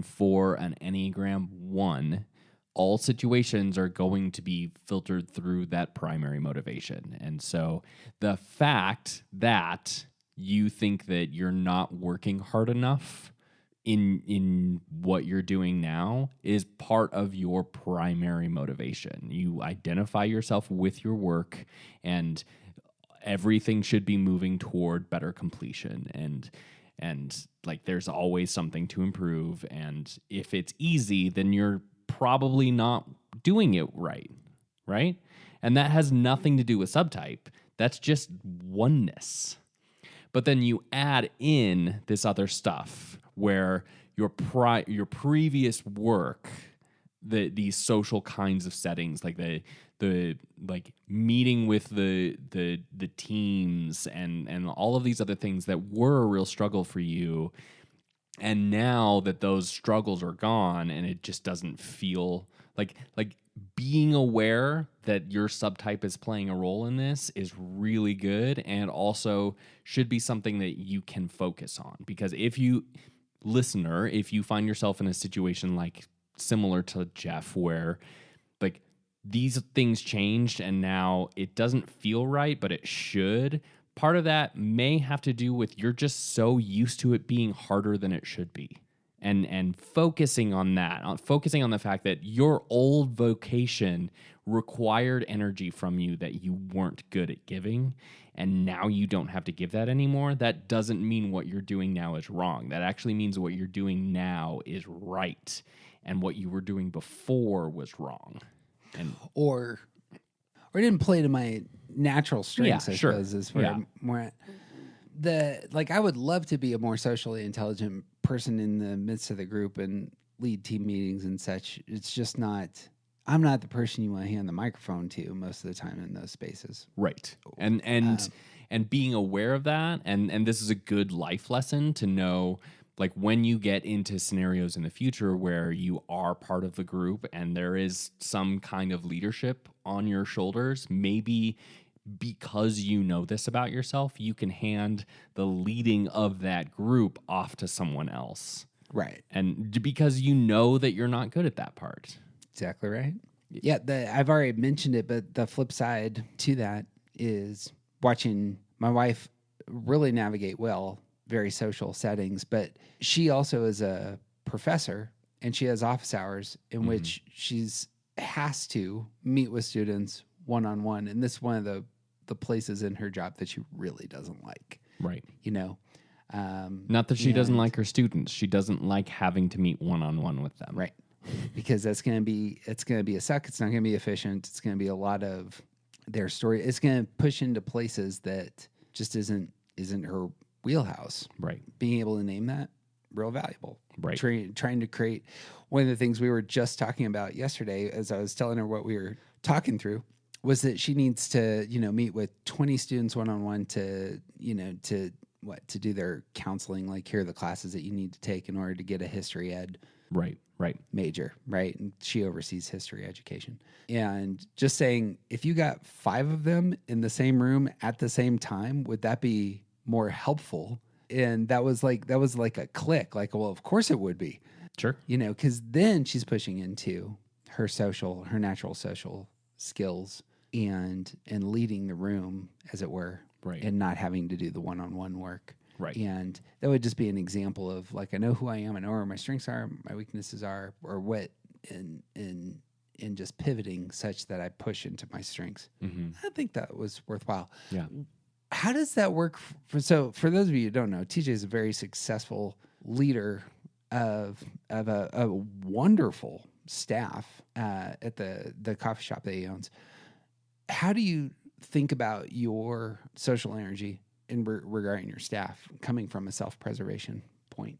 for an Enneagram 1, all situations are going to be filtered through that primary motivation. And so the fact that you think that you're not working hard enough in what you're doing now is part of your primary motivation. You identify yourself with your work, and everything should be moving toward better completion. And like there's always something to improve. And if it's easy, then you're probably not doing it right? And that has nothing to do with subtype. That's just oneness. But then you add in this other stuff where your previous work, these social kinds of settings, like the like meeting with the teams and all of these other things that were a real struggle for you. And now that those struggles are gone and it just doesn't feel like being aware that your subtype is playing a role in this is really good, and also should be something that you can focus on. Because if you find yourself in a situation like similar to Jeff, where like these things changed and now it doesn't feel right, but it should, part of that may have to do with you're just so used to it being harder than it should be. And focusing on that, focusing on the fact that your old vocation required energy from you that you weren't good at giving, and now you don't have to give that anymore. That doesn't mean what you're doing now is wrong. That actually means what you're doing now is right, and what you were doing before was wrong. And or it didn't play to my natural strengths. Yeah, I sure. suppose is where Yeah. I'm more at. I would love to be a more socially intelligent person in the midst of the group and lead team meetings and such. It's just not. I'm not the person you want to hand the microphone to most of the time in those spaces. Right. And being aware of that, and this is a good life lesson to know, like when you get into scenarios in the future where you are part of the group and there is some kind of leadership on your shoulders, maybe because you know this about yourself, you can hand the leading of that group off to someone else. Right. And because you know that you're not good at that part. Exactly right. Yeah, I've already mentioned it, but the flip side to that is watching my wife really navigate well very social settings, but she also is a professor and she has office hours in which she's has to meet with students one-on-one, and this is one of the places in her job that she really doesn't like. Right. You know, Not that she doesn't like her students. She doesn't like having to meet one-on-one with them. right? Because it's going to be a suck. It's not going to be efficient. It's going to be a lot of their story. It's going to push into places that just isn't her wheelhouse. Right. Being able to name that, real valuable. Right. Trying to create one of the things we were just talking about yesterday, as I was telling her what we were talking through, was that she needs to, meet with 20 students one-on-one to do their counseling, like here are the classes that you need to take in order to get a history ed Right. major, right? And she oversees history education. And just saying, if you got 5 of them in the same room at the same time, would that be more helpful? And that was like a click, like, well, of course it would be. Sure. Because then she's pushing into her natural social skills and leading the room, as it were, Right. and not having to do the one-on-one work. Right. And that would just be an example of, like, I know who I am, I know where my strengths are, my weaknesses are, or what, and just pivoting such that I push into my strengths. Mm-hmm. I think that was worthwhile. Yeah. How does that work? For those of you who don't know, TJ is a very successful leader of a wonderful staff at the coffee shop that he owns. How do you think about your social energy regarding your staff coming from a self-preservation point?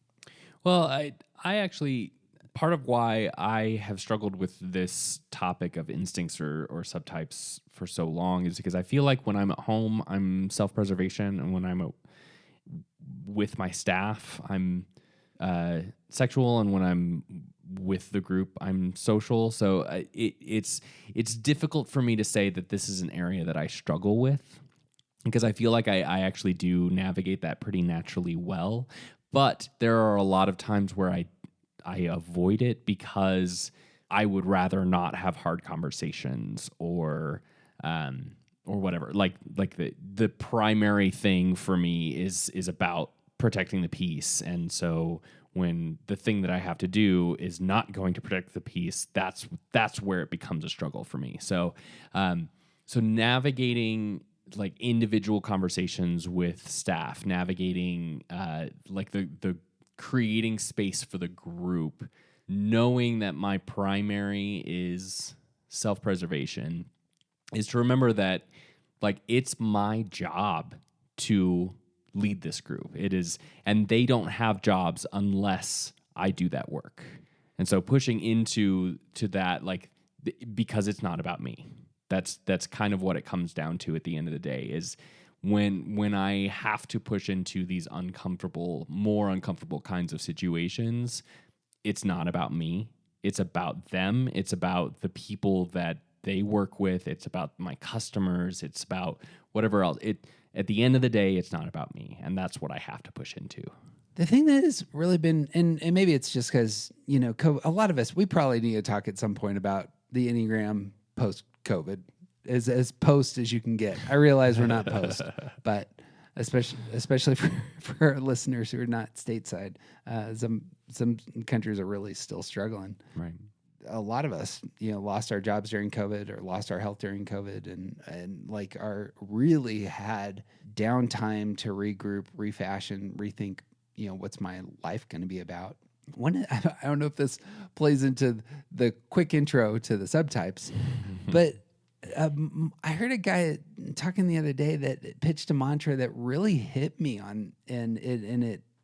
Well, I actually, part of why I have struggled with this topic of instincts or subtypes for so long is because I feel like when I'm at home, I'm self-preservation, and when I'm with my staff, I'm sexual, and when I'm with the group, I'm social. So it's difficult for me to say that this is an area that I struggle with, because I feel like I actually do navigate that pretty naturally well. But there are a lot of times where I avoid it because I would rather not have hard conversations or whatever. Like the primary thing for me is about protecting the peace. And so when the thing that I have to do is not going to protect the peace, that's where it becomes a struggle for me. So navigating like individual conversations with staff, navigating like the creating space for the group, knowing that my primary is self-preservation, is to remember that like it's my job to lead this group. It is, and they don't have jobs unless I do that work. And so pushing into that, like, because it's not about me. That's kind of what it comes down to at the end of the day, is when I have to push into these more uncomfortable kinds of situations, it's not about me. It's about them. It's about the people that they work with. It's about my customers. It's about whatever else. At the end of the day, it's not about me. And that's what I have to push into. The thing that has really been, and maybe it's just because, a lot of us, we probably need to talk at some point about the Enneagram post-COVID, as post as you can get. I realize we're not post, but especially for our listeners who are not stateside, some countries are really still struggling. Right. A lot of us, lost our jobs during COVID or lost our health during COVID, and like really had downtime to regroup, refashion, rethink. What's my life going to be about? I don't know if this plays into the quick intro to the subtypes, but I heard a guy talking the other day that pitched a mantra that really hit me on, and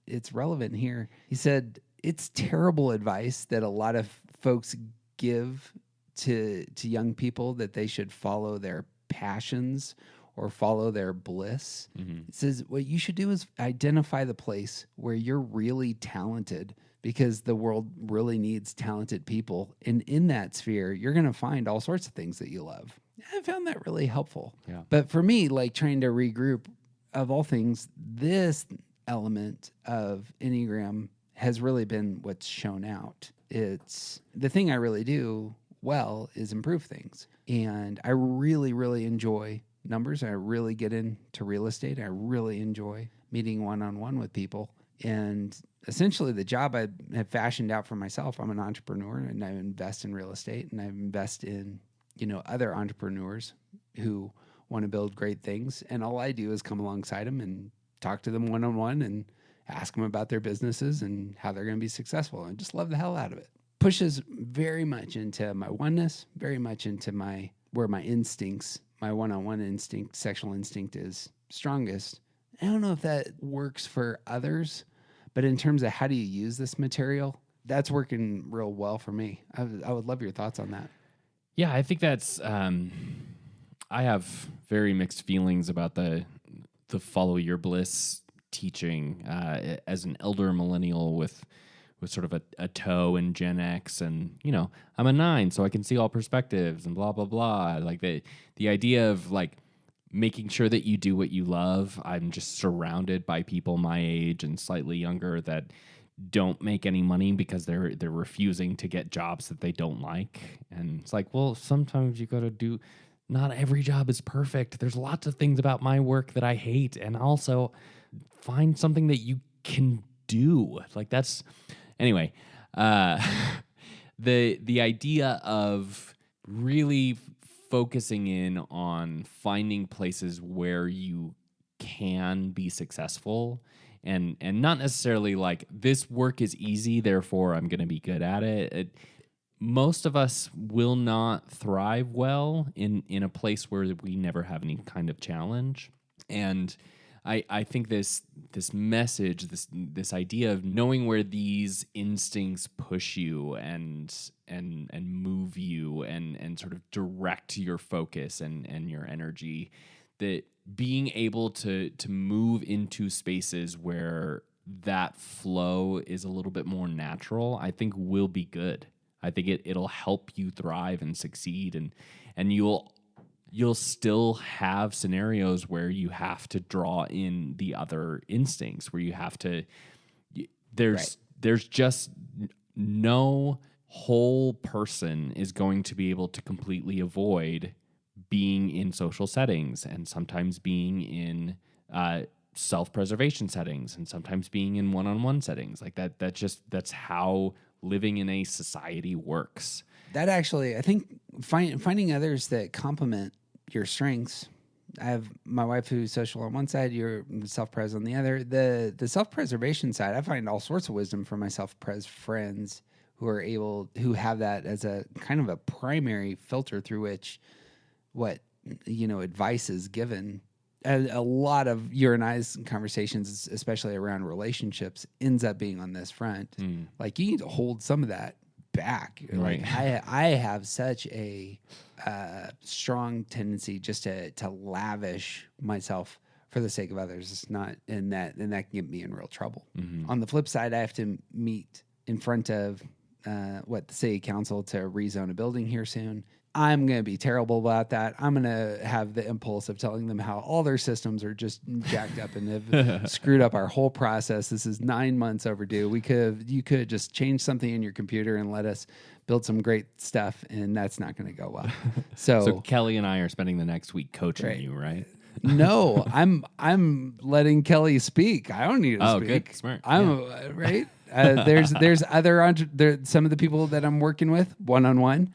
it's relevant here. He said, it's terrible advice that a lot of folks give to young people, that they should follow their passions or follow their bliss. Mm-hmm. It says what you should do is identify the place where you're really talented, because the world really needs talented people. And in that sphere, you're going to find all sorts of things that you love. I found that really helpful. Yeah. But for me, like trying to regroup, of all things, this element of Enneagram has really been what's shown out. It's the thing I really do well is improve things. And I really, really enjoy numbers. I really get into real estate. I really enjoy meeting one-on-one with people. And essentially the job I have fashioned out for myself, I'm an entrepreneur, and I invest in real estate, and I invest in, other entrepreneurs who want to build great things. And all I do is come alongside them and talk to them one-on-one and ask them about their businesses and how they're going to be successful. And just love the hell out of it. Pushes very much into my oneness, very much into where my instincts, my one-on-one instinct, sexual instinct is strongest. I don't know if that works for others, but in terms of how do you use this material, that's working real well for me. I would love your thoughts on that. Yeah, I think that's, I have very mixed feelings about the follow your bliss teaching as an elder millennial with sort of a toe in Gen X, and I'm a 9, so I can see all perspectives and blah blah blah. Like the idea of like making sure that you do what you love. I'm just surrounded by people my age and slightly younger that don't make any money because they're refusing to get jobs that they don't like. And it's like, well, sometimes you got to do. Not every job is perfect. There's lots of things about my work that I hate, and also find something that you can do. Like that's. Anyway, the idea of really focusing in on finding places where you can be successful, and not necessarily like this work is easy, therefore I'm going to be good at it. Most of us will not thrive well in a place where we never have any kind of challenge. And I think this message, this idea of knowing where these instincts push you and move you and sort of direct your focus and your energy, that being able to move into spaces where that flow is a little bit more natural, I think will be good. I think it'll help you thrive and succeed, and you'll still have scenarios where you have to draw in the other instincts, where you have to, there's just no whole person is going to be able to completely avoid being in social settings, and sometimes being in self-preservation settings, and sometimes being in one-on-one settings. Like that's how living in a society works. That actually, I think finding others that complement your strengths. I have my wife who's social on one side, you're self-pres on the other. The self-preservation side, I find all sorts of wisdom from my self-pres friends who have that as a kind of a primary filter through which advice is given. a lot of your and I's conversations, especially around relationships, ends up being on this front. Like you need to hold some of that back. Right. Like I have such a strong tendency just to lavish myself for the sake of others. It's not, and that can get me in real trouble. On the flip side, I have to meet in front of the city council to rezone a building here soon. I'm going to be terrible about that. I'm going to have the impulse of telling them how all their systems are just jacked up and have screwed up our whole process. This is 9 months overdue. You could just change something in your computer and let us build some great stuff, and that's not going to go well. So Kelly and I are spending the next week coaching you, right? No, I'm letting Kelly speak. I don't need to speak. Good, smart. Right. There's other some of the people that I'm working with one-on-one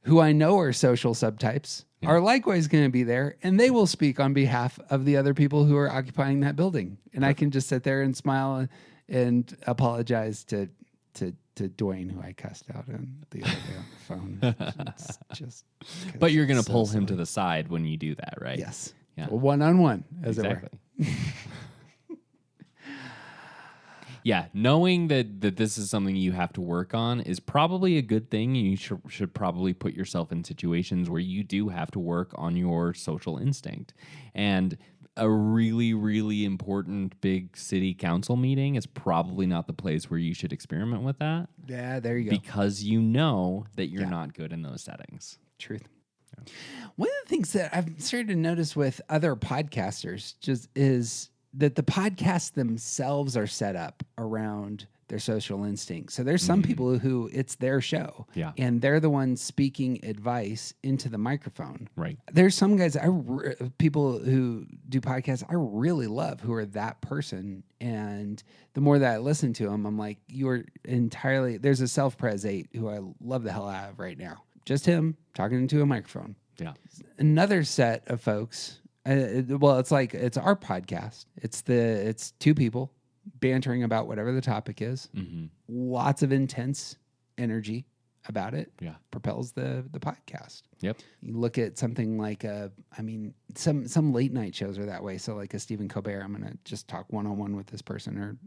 who I know are social subtypes are likewise going to be there, and they will speak on behalf of the other people who are occupying that building. And I can just sit there and smile and apologize to Dwayne, who I cussed out on the other day on the phone. It's just, but you're going to pull him to the side when you do that, right? Yes. Yeah. Well, one-on-one, as it were. Yeah, knowing that this is something you have to work on is probably a good thing. You should probably put yourself in situations where you do have to work on your social instinct. And a really, really important big city council meeting is probably not the place where you should experiment with that. Yeah, there you go. Because you know that you're not good in those settings. Truth. Yeah. One of the things that I've started to notice with other podcasters just is that the podcasts themselves are set up around their social instincts. So there's some people who it's their show, and they're the ones speaking advice into the microphone. Right. There's some guys, people who do podcasts, I really love who are that person. And the more that I listen to them, I'm like, you're entirely. There's a Self-Pres 8 who I love the hell out of right now. Just him talking into a microphone. Yeah. Another set of folks. It's our podcast. It's two people bantering about whatever the topic is. Lots of intense energy about it. Yeah, propels the podcast. Yep. You look at something like some late night shows are that way. So like a Stephen Colbert, I'm gonna just talk one-on-one with this person, or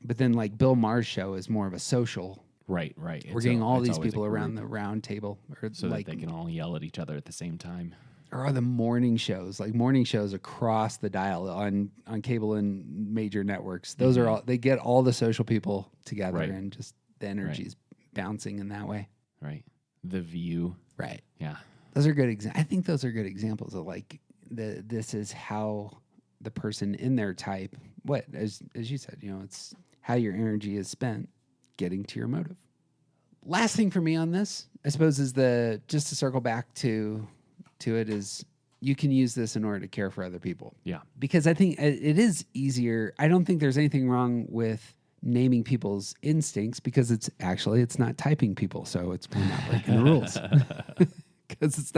but then like Bill Maher's show is more of a social. Right. We're getting all these people around the round table, so that they can all yell at each other at the same time. Or the morning shows, across the dial on cable and major networks. Those are all, they get all the social people together, and just the energy's bouncing in that way. Right. The View. Right. Yeah. Those are good I think those are good examples of like this is how the person in their type, as you said, it's how your energy is spent getting to your motive. Last thing for me on this, I suppose, is just to circle back to it, is you can use this in order to care for other people. Yeah. Because I think it is easier. I don't think there's anything wrong with naming people's instincts, because it's not typing people. So we're not breaking the rules because it's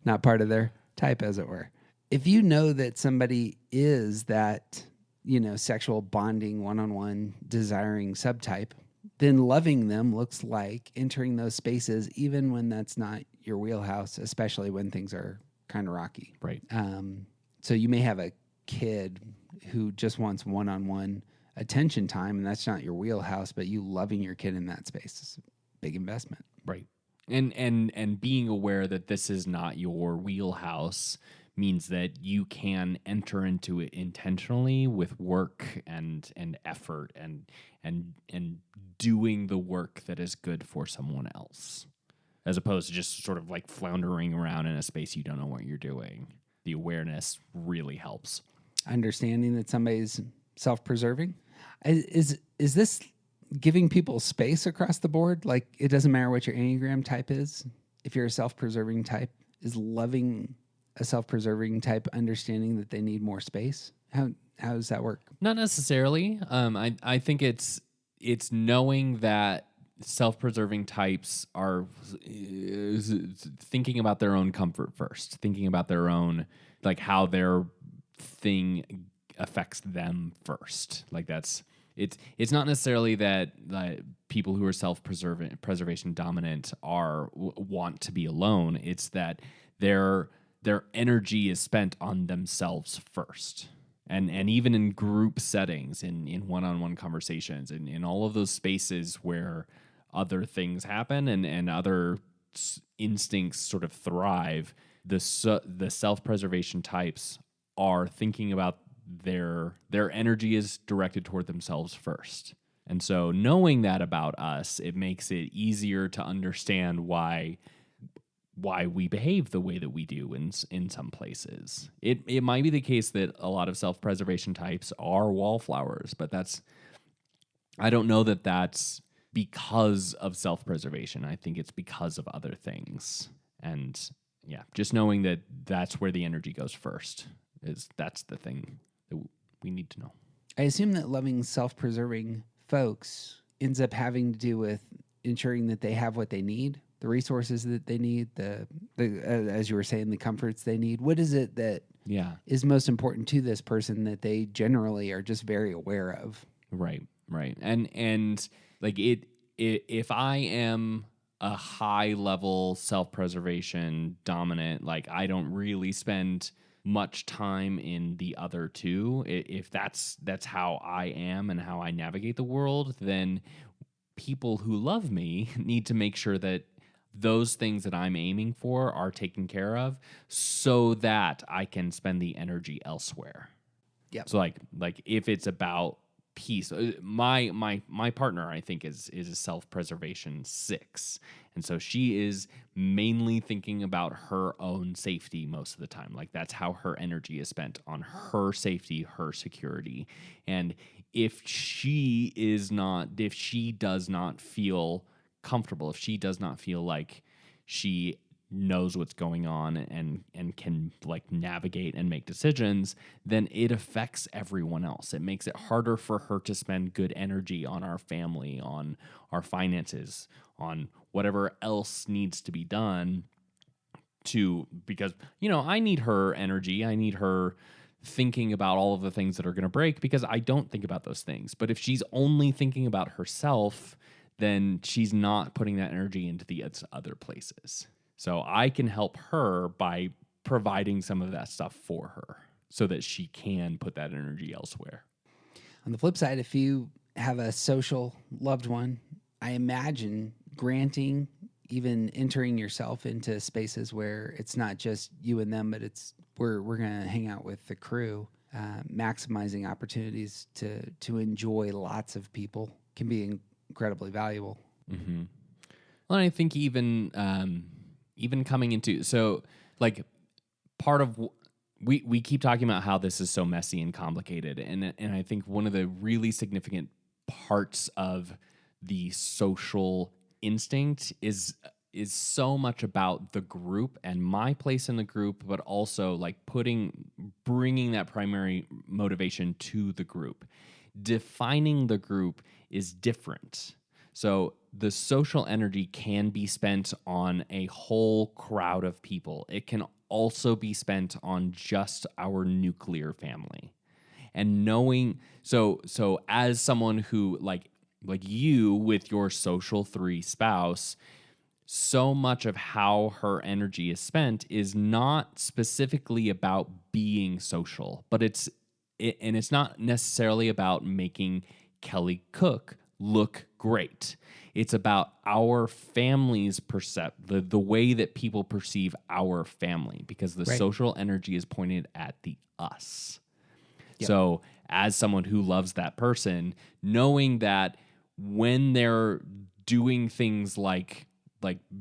not part of their type, as it were. If you know that somebody is that, sexual bonding, one-on-one desiring subtype, then loving them looks like entering those spaces, even when that's not your wheelhouse, especially when things are kind of rocky. Right. So you may have a kid who just wants one-on-one attention time, and that's not your wheelhouse, but you loving your kid in that space is a big investment. Right. And being aware that this is not your wheelhouse means that you can enter into it intentionally with work and effort and doing the work that is good for someone else, as opposed to just sort of like floundering around in a space you don't know what you're doing. The awareness really helps. Understanding that somebody's self-preserving. Is this giving people space across the board? Like, it doesn't matter what your Enneagram type is. If you're a self-preserving type, is loving a self-preserving type understanding that they need more space? How does that work? Not necessarily. I think it's knowing that self-preserving types are thinking about their own comfort first, thinking about their own, like, how their thing affects them first. Like, it's not necessarily that people who are self-preservation dominant want to be alone. It's that they're their energy is spent on themselves first. And even in group settings, in one-on-one conversations, in all of those spaces where other things happen and other instincts sort of thrive, the self-preservation types are thinking about their energy is directed toward themselves first. And so knowing that about us, it makes it easier to understand why we behave the way that we do in some places. It might be the case that a lot of self-preservation types are wallflowers, but I don't know that that's because of self-preservation. I think it's because of other things. And yeah, just knowing that that's where the energy goes first that's the thing that we need to know. I assume that loving self-preserving folks ends up having to do with ensuring that they have what they need, the resources that they need, the as you were saying, the comforts they need. What is it that is most important to this person that they generally are just very aware of? Right. And like if I am a high level self-preservation dominant, like I don't really spend much time in the other two. If that's how I am and how I navigate the world, then people who love me need to make sure that those things that I'm aiming for are taken care of so that I can spend the energy elsewhere. Yeah. So like if it's about peace, my partner, I think, is a self-preservation 6. And so she is mainly thinking about her own safety most of the time. Like that's how her energy is spent, on her safety, her security. And if she does not feel comfortable, if she does not feel like she knows what's going on and can like navigate and make decisions, then it affects everyone else. It makes it harder for her to spend good energy on our family, on our finances, on whatever else needs to be done because I need her energy. I need her thinking about all of the things that are going to break because I don't think about those things. But if she's only thinking about herself, then she's not putting that energy into the other places. So I can help her by providing some of that stuff for her so that she can put that energy elsewhere. On the flip side, if you have a social loved one, I imagine granting, even entering yourself into spaces where it's not just you and them, but it's we're going to hang out with the crew, maximizing opportunities to enjoy lots of people can be incredibly valuable. Mm-hmm. Well, I think even coming into, so like part of we keep talking about how this is so messy and complicated, and I think one of the really significant parts of the social instinct is so much about the group and my place in the group, but also like bringing that primary motivation to the group. Defining the group is different. So the social energy can be spent on a whole crowd of people. It can also be spent on just our nuclear family. And knowing, so as someone who like you with your social 3 spouse, so much of how her energy is spent is not specifically about being social, but it's not necessarily about making Kelly Cook look great. It's about our family's the way that people perceive our family, because the social energy is pointed at the us. Yep. So as someone who loves that person, knowing that when they're doing things like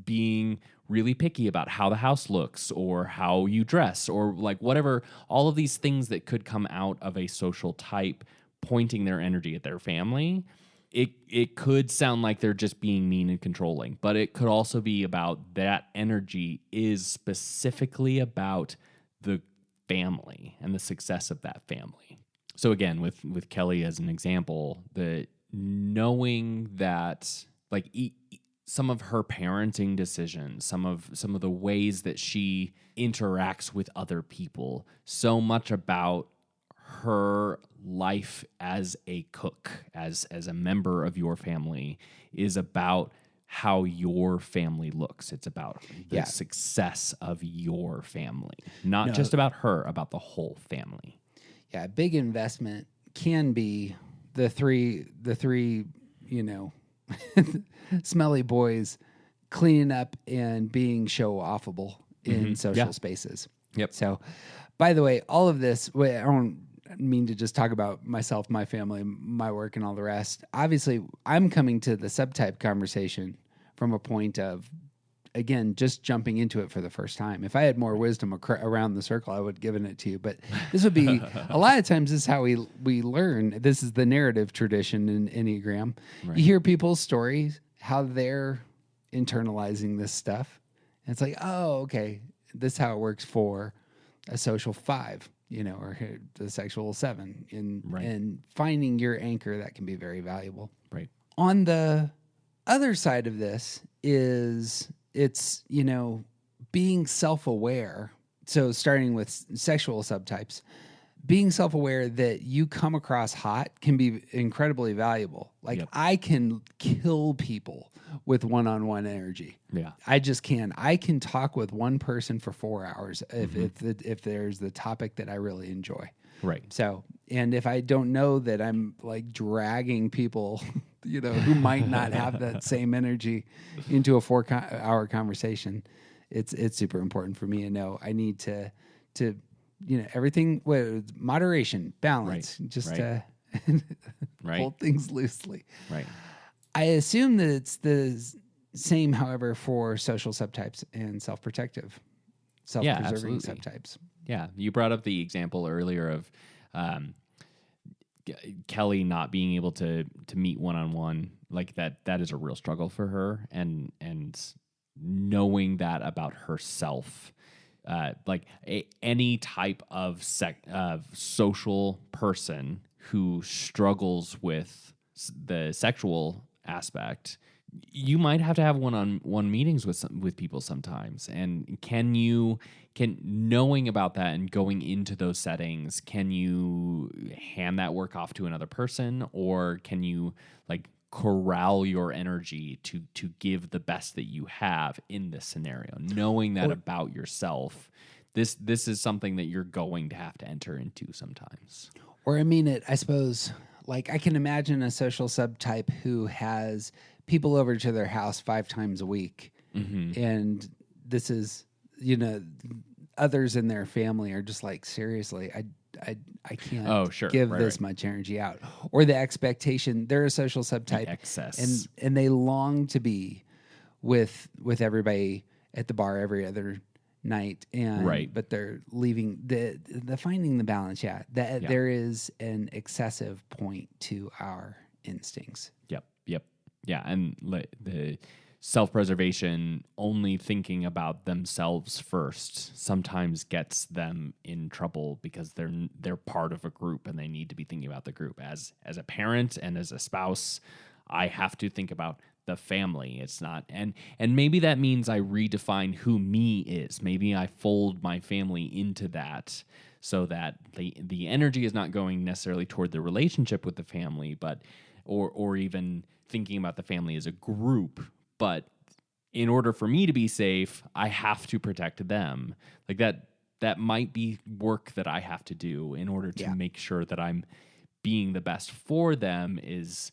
being really picky about how the house looks or how you dress or like whatever, all of these things that could come out of a social type pointing their energy at their family, it could sound like they're just being mean and controlling, but it could also be about that energy is specifically about the family and the success of that family. So again, with Kelly as an example, the knowing that like some of her parenting decisions, some of the ways that she interacts with other people, so much about her life as a cook, as a member of your family, is about how your family looks. It's about the Yeah. success of your family, not No. just about her, about the whole family. Yeah, a big investment can be the three, smelly boys cleaning up and being show offable in social spaces. Yep. So, by the way, all of this, I don't mean to just talk about myself, my family, my work, and all the rest. Obviously, I'm coming to the subtype conversation from a point of, again, just jumping into it for the first time. If I had more wisdom around the circle, I would have given it to you. But this would be, a lot of times this is how we learn. This is the narrative tradition in Enneagram. Right. You hear people's stories, how they're internalizing this stuff. And it's like, oh, okay, this is how it works for a social 5, or the sexual 7. And finding your anchor, that can be very valuable. Right. On the other side of this is it's, being self-aware. So starting with sexual subtypes, being self-aware that you come across hot can be incredibly valuable. Like I can kill people with one-on-one energy. Yeah. I just can. I can talk with one person for 4 hours if there's the topic that I really enjoy. Right. So, and if I don't know that I'm like dragging people, who might not have that same energy into a 4-hour conversation, it's super important for me to know I need to everything with moderation, balance, just hold things loosely. Right. I assume that it's the same, however, for social subtypes and self-protective, self-preserving subtypes. Yeah, you brought up the example earlier of Kelly not being able to meet one-on-one. Like that is a real struggle for her, and knowing that about herself. Any type of social person who struggles with the sexual aspect, you might have to have one-on-one meetings with people sometimes. And knowing about that and going into those settings, can you hand that work off to another person, or can you corral your energy to give the best that you have in this scenario, knowing that about yourself? This is something that you're going to have to enter into sometimes. Or I suppose, I can imagine a social subtype who has people over to their house 5 times a week. Mm-hmm. And this is, others in their family are just like, seriously, I can't give this much energy out. Or the expectation, they're a social subtype. The excess. And they long to be with everybody at the bar every other night. And but they're leaving the finding the balance. There is an excessive point to our instincts. Yep. Yeah. And the self-preservation, only thinking about themselves first, sometimes gets them in trouble because they're part of a group and they need to be thinking about the group. As a parent and as a spouse, I have to think about the family. It's not, and maybe that means I redefine who me is. Maybe I fold my family into that, so that the energy is not going necessarily toward the relationship with the family, but or even thinking about the family as a group. But in order for me to be safe, I have to protect them. Like that might be work that I have to do in order to make sure that I'm being the best for them, is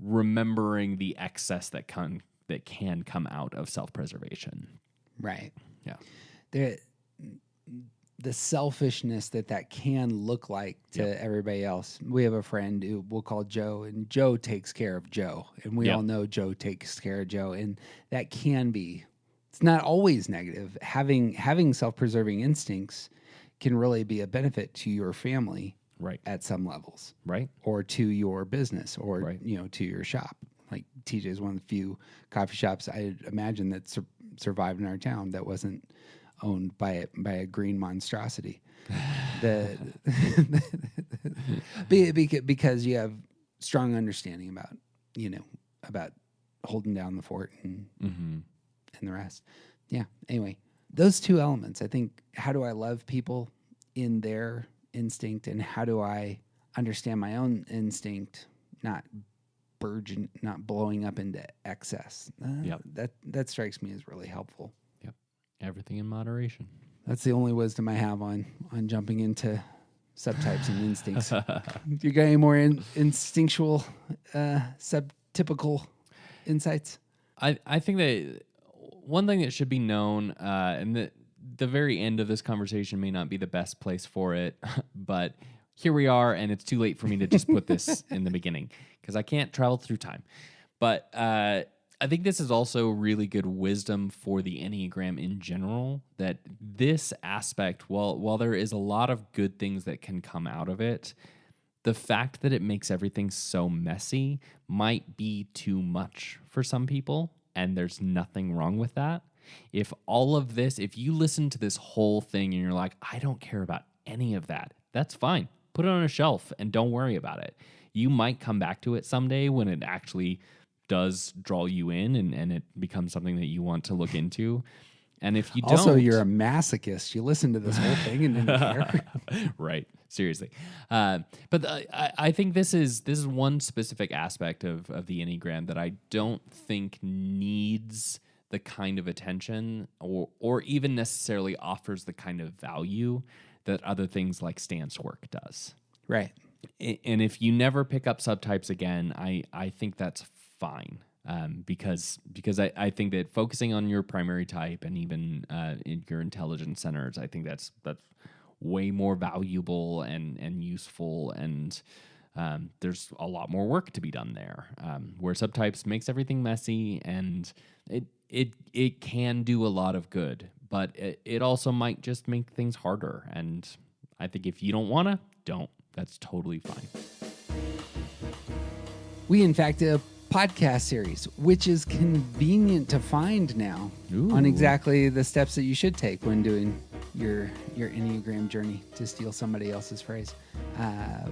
remembering the excess that can come out of self-preservation. Right. Yeah. The selfishness that can look like to everybody else. We have a friend who we'll call Joe, and Joe takes care of Joe, and we all know Joe takes care of Joe, and that can be, it's not always negative. Having self-preserving instincts can really be a benefit to your family, at some levels, or to your business, or to your shop. Like TJ is one of the few coffee shops I imagine that survived in our town that wasn't owned by a green monstrosity. Because you have strong understanding about holding down the fort and the rest. Yeah. Anyway, those two elements, I think, how do I love people in their instinct, and how do I understand my own instinct, not not blowing up into excess. Yep. That strikes me as really helpful. Yep. Everything in moderation. That's the only wisdom I have on jumping into subtypes and instincts. You got any more instinctual, subtypical insights? I think that one thing that should be known, and the very end of this conversation may not be the best place for it, but here we are, and it's too late for me to just put this in the beginning because I can't travel through time. But I think this is also really good wisdom for the Enneagram in general, that this aspect, while there is a lot of good things that can come out of it, the fact that it makes everything so messy might be too much for some people, and there's nothing wrong with that. If you listen to this whole thing and you're like, I don't care about any of that, that's fine. Put it on a shelf and don't worry about it. You might come back to it someday when it actually does draw you in and it becomes something that you want to look into. And if you don't... Also, you're a masochist. You listen to this whole thing and didn't care. Right. Seriously. But I think this is one specific aspect of the Enneagram that I don't think needs the kind of attention or even necessarily offers the kind of value that other things like stance work does. Right. And if you never pick up subtypes again, I think that's fine. Because I think that focusing on your primary type and even in your intelligence centers, I think that's way more valuable and useful, and there's a lot more work to be done there. Where subtypes makes everything messy, and it can do a lot of good, but it also might just make things harder. And I think if you don't wanna, don't. That's totally fine. We, in fact, did a podcast series, which is convenient to find now. Ooh. On exactly the steps that you should take when doing your Enneagram journey, to steal somebody else's phrase.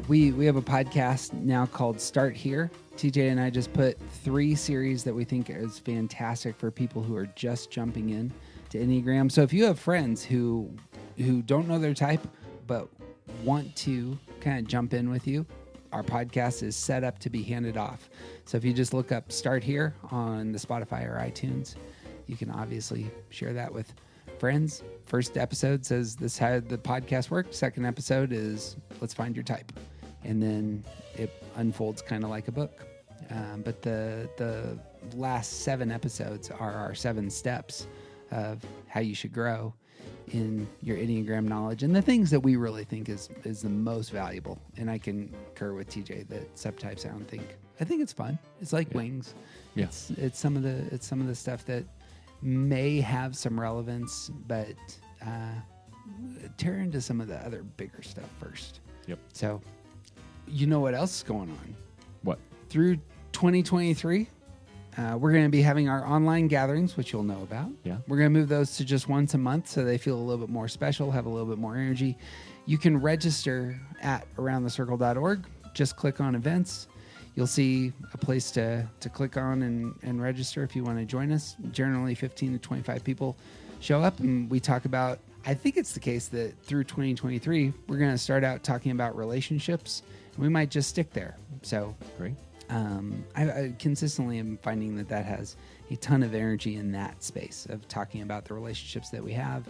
We have a podcast now called Start Here. TJ and I just put 3 series that we think is fantastic for people who are just jumping in to Enneagram. So if you have friends who don't know their type but want to kind of jump in with you, our podcast is set up to be handed off. So if you just look up Start Here on the Spotify or iTunes, you can obviously share that with friends. First episode says this is how the podcast works. Second episode is let's find your type. And then it unfolds kind of like a book. But the last 7 episodes are our 7 steps of how you should grow in your Enneagram knowledge and the things that we really think is the most valuable. And I can concur with TJ that subtypes, I think it's fun. It's like wings. Yeah. It's some of the stuff that may have some relevance, but tear into some of the other bigger stuff first. Yep. So you know what else is going on? What? Through 2023, we're going to be having our online gatherings, which you'll know about. Yeah. We're going to move those to just once a month so they feel a little bit more special, have a little bit more energy. You can register at aroundthecircle.org. Just click on events. You'll see a place to click on and register if you want to join us. Generally, 15 to 25 people show up, and we talk about, I think it's the case that through 2023, we're going to start out talking about relationships, and we might just stick there. So Great. I consistently am finding that has a ton of energy in that space of talking about the relationships that we have,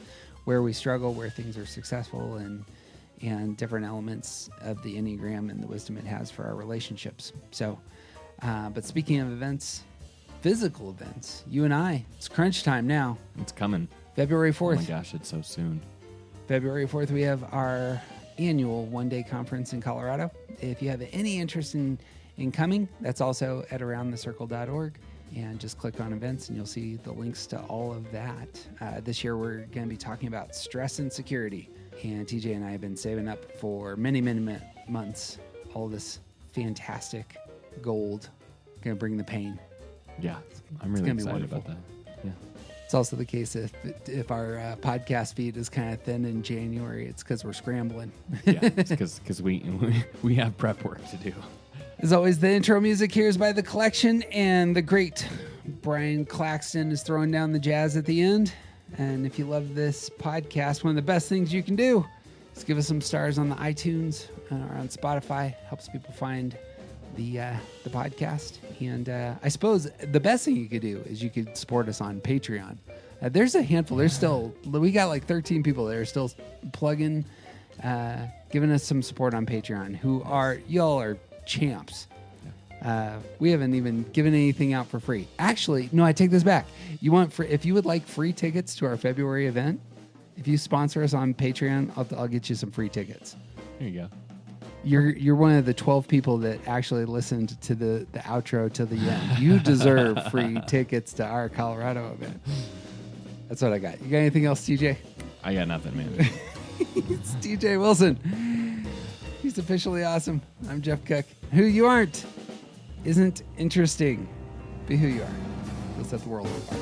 where we struggle, where things are successful, and different elements of the Enneagram and the wisdom it has for our relationships. So, but speaking of events, physical events, you and I, it's crunch time now. It's coming. February 4th. Oh my gosh, it's so soon. February 4th, we have our annual one-day conference in Colorado. If you have any interest in coming, that's also at aroundthecircle.org, and just click on events and you'll see the links to all of that. This year we're going to be talking about stress and security, and TJ and I have been saving up for many, many months all this fantastic gold. Going to bring the pain. Yeah, I'm really excited about that. Yeah. It's also the case if our podcast feed is kind of thin in January, it's because we're scrambling. Yeah, it's because we have prep work to do. As always, the intro music here is by The Collection, and the great Brian Claxton is throwing down the jazz at the end. And if you love this podcast, one of the best things you can do is give us some stars on the iTunes or on Spotify. Helps people find the podcast. And I suppose the best thing you could do is you could support us on Patreon. There's a handful. There's still, we got like 13 people that are still plugging, giving us some support on Patreon. Y'all are champs. We haven't even given anything out for free. Actually, no, I take this back. If you would like free tickets to our February event, if you sponsor us on Patreon, I'll get you some free tickets. There you go. You're one of the 12 people that actually listened to the outro to the end. You deserve free tickets to our Colorado event. That's what I got. You got anything else, TJ? I got nothing, man. It's TJ Wilson. He's officially awesome. I'm Jeff Cook. Who you aren't isn't interesting. Be who you are. Let's set the world on fire.